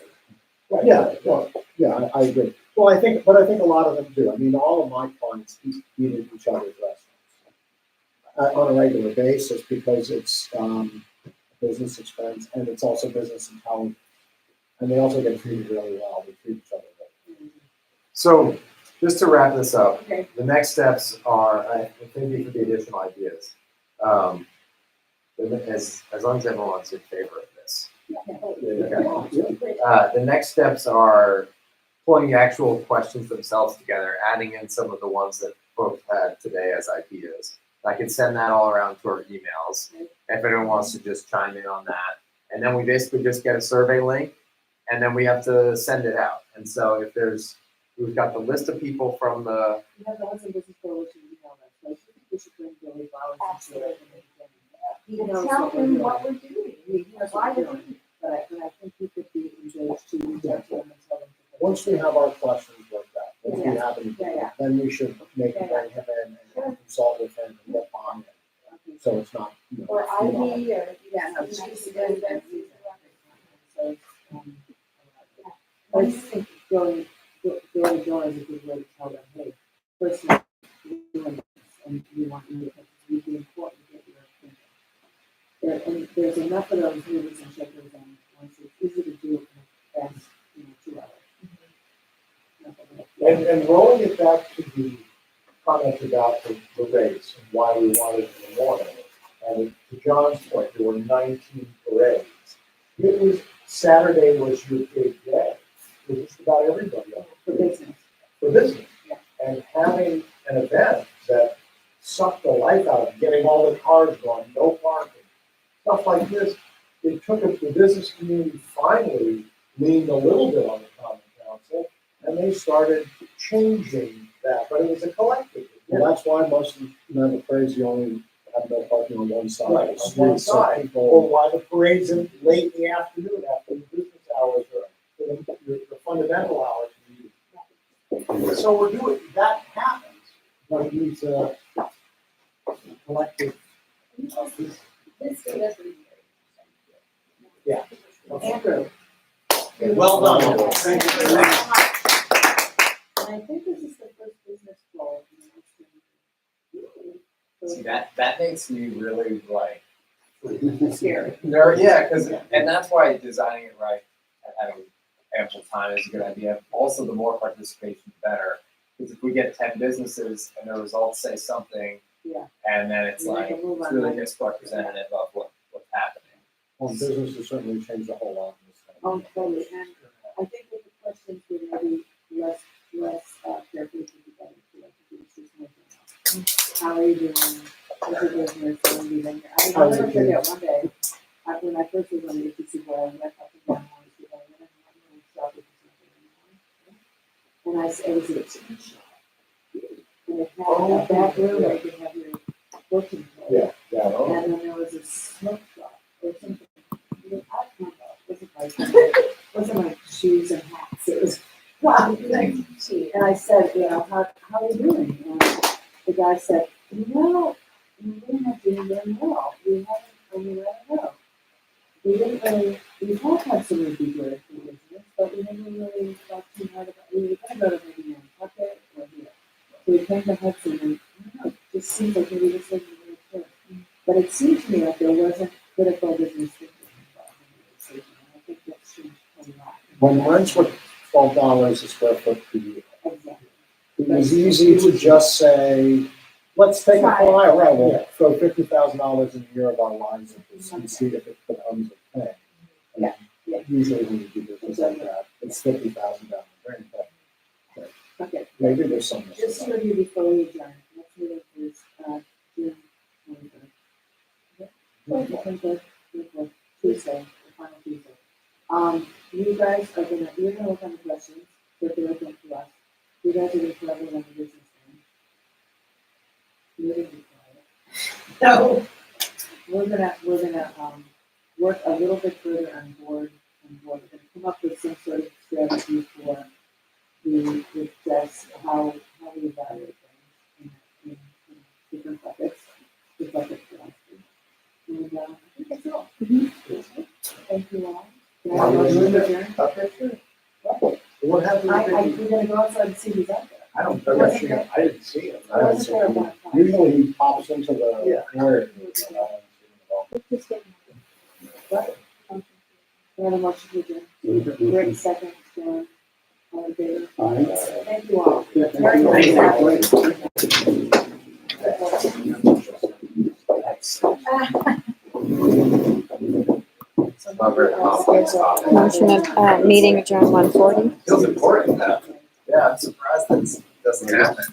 Right. Yeah, well, yeah, I agree. Well, I think a lot of them do. I mean, all of my clients eat at each other's restaurants on a regular basis because it's business expense and it's also business intelligence. And they also get treated really well. They treat each other well. So, just to wrap this up, Okay. the next steps are, thank you for the additional ideas. As long as everyone's in favor of this. The next steps are pulling the actual questions themselves together, adding in some of the ones that folks had today as ideas. I can send that all around to our emails if anyone wants to just chime in on that. And then we basically just get a survey link, and then we have to send it out. And so if we've got the list of people from the, We have the Hudson Business Coalition email us, so I think we should bring Billy Bowers into it. He And knows tell what we're him doing. what we're doing. He knows Why what we're would doing, we? but I think he could be engaged to reach out to him and tell him. Once we have our questions like that, once we have any, Yeah. then we should maybe bring him in and consult with him and get on it. So it's not, Or ID or. Yeah, no, Nice she's to very, do very, that. so, I just think going door to door is a good way to tell them, hey, first you're doing this, and we want you to, it's really important to get your opinion. And there's enough of those movers and shakers, and once it's easy to do it in a fast, 2 hours. And rolling it back to the comment about the race and why we wanted it in the morning. And to John's point, there were 19 parades. It was, Saturday was your big day. It was just about everybody else. For business. For business. Yeah. And having an event that sucked the life out of getting all the cars going, no parking, stuff like this, it took it, the business community finally leaned a little bit on the common council, and they started changing that, but it was a collective. well, that's why most of the parades, you only have no parking on one side. Right, on one So side, people- or why the parades in late in the afternoon after the business hours or the fundamental hours. So we're doing, that happens, but it needs a collective. This doesn't. Yeah. Andrew. Well done. Thank you very much. And I think this is the first business goal. see, that makes me really like, Scary. yeah, and that's why designing it right and having ample time is a good idea. Also, the more participation, the better. Because if we get 10 businesses and the results say something, Yeah. and then it's And they like, can move it's on really that. just representative of what's happening. Well, business has certainly changed a whole lot in this time. Oh, totally, and I think with the questions, we're gonna be less careful with the better, like, it's just more general. How are you doing? How's your business? How are you doing? I mean, I'll never forget one day, when I first was on the HDC board, I went up and down one street, I went in one shop, which is nothing anymore. And I said, it was a chicken shop. And it had a back room where you could have your working place. Yeah, oh. And then there was a smoke shop or something. I don't know, it wasn't like shoes and hats, it was clothing. And I said, how are you doing? And the guy said, we're not doing very well. We don't know. We didn't really, we have had some repeat work in business, but we never really thought too hard about, we were going to go to maybe Nantucket or here. So we came to Hudson and, I don't know, it just seemed like maybe this wasn't really good. But it seemed to me like there wasn't critical business thinking involved in the decision. And I think that's changed a lot. When rents were $12 a square foot per year, Exactly. it was easy to just say, let's take a flyer, right, we'll throw $50,000 in a year of our lives at this and see if it becomes a thing. And Yeah. Usually when you do business like that, it's $50,000 down the drain, but Okay. maybe there's some. Just to review before we adjourn, next meeting is June 23rd. Tuesday, the final Tuesday. You guys are you're gonna work on the questions, but they're open to us. You guys are gonna collaborate on the business plan. You're gonna be quiet. No. We're gonna work a little bit further on board. We're gonna come up with some sort of strategy for just how we evaluate things in different buckets, the bucket philosophy. And I think that's all. Thank you all. Can I have a motion to adjourn? Okay, sure. What happened? We're gonna go outside and see who's out there. I don't know. I didn't see him. I wasn't there at that time. Usually he pops into the Yeah. area. Right. Can I have a motion to adjourn? Great, second, John, all in favor? Thank you all. Very Not very complex topic. Motion of, meeting adjourned 1:40. Feels important though. Yeah, I'm surprised that doesn't happen.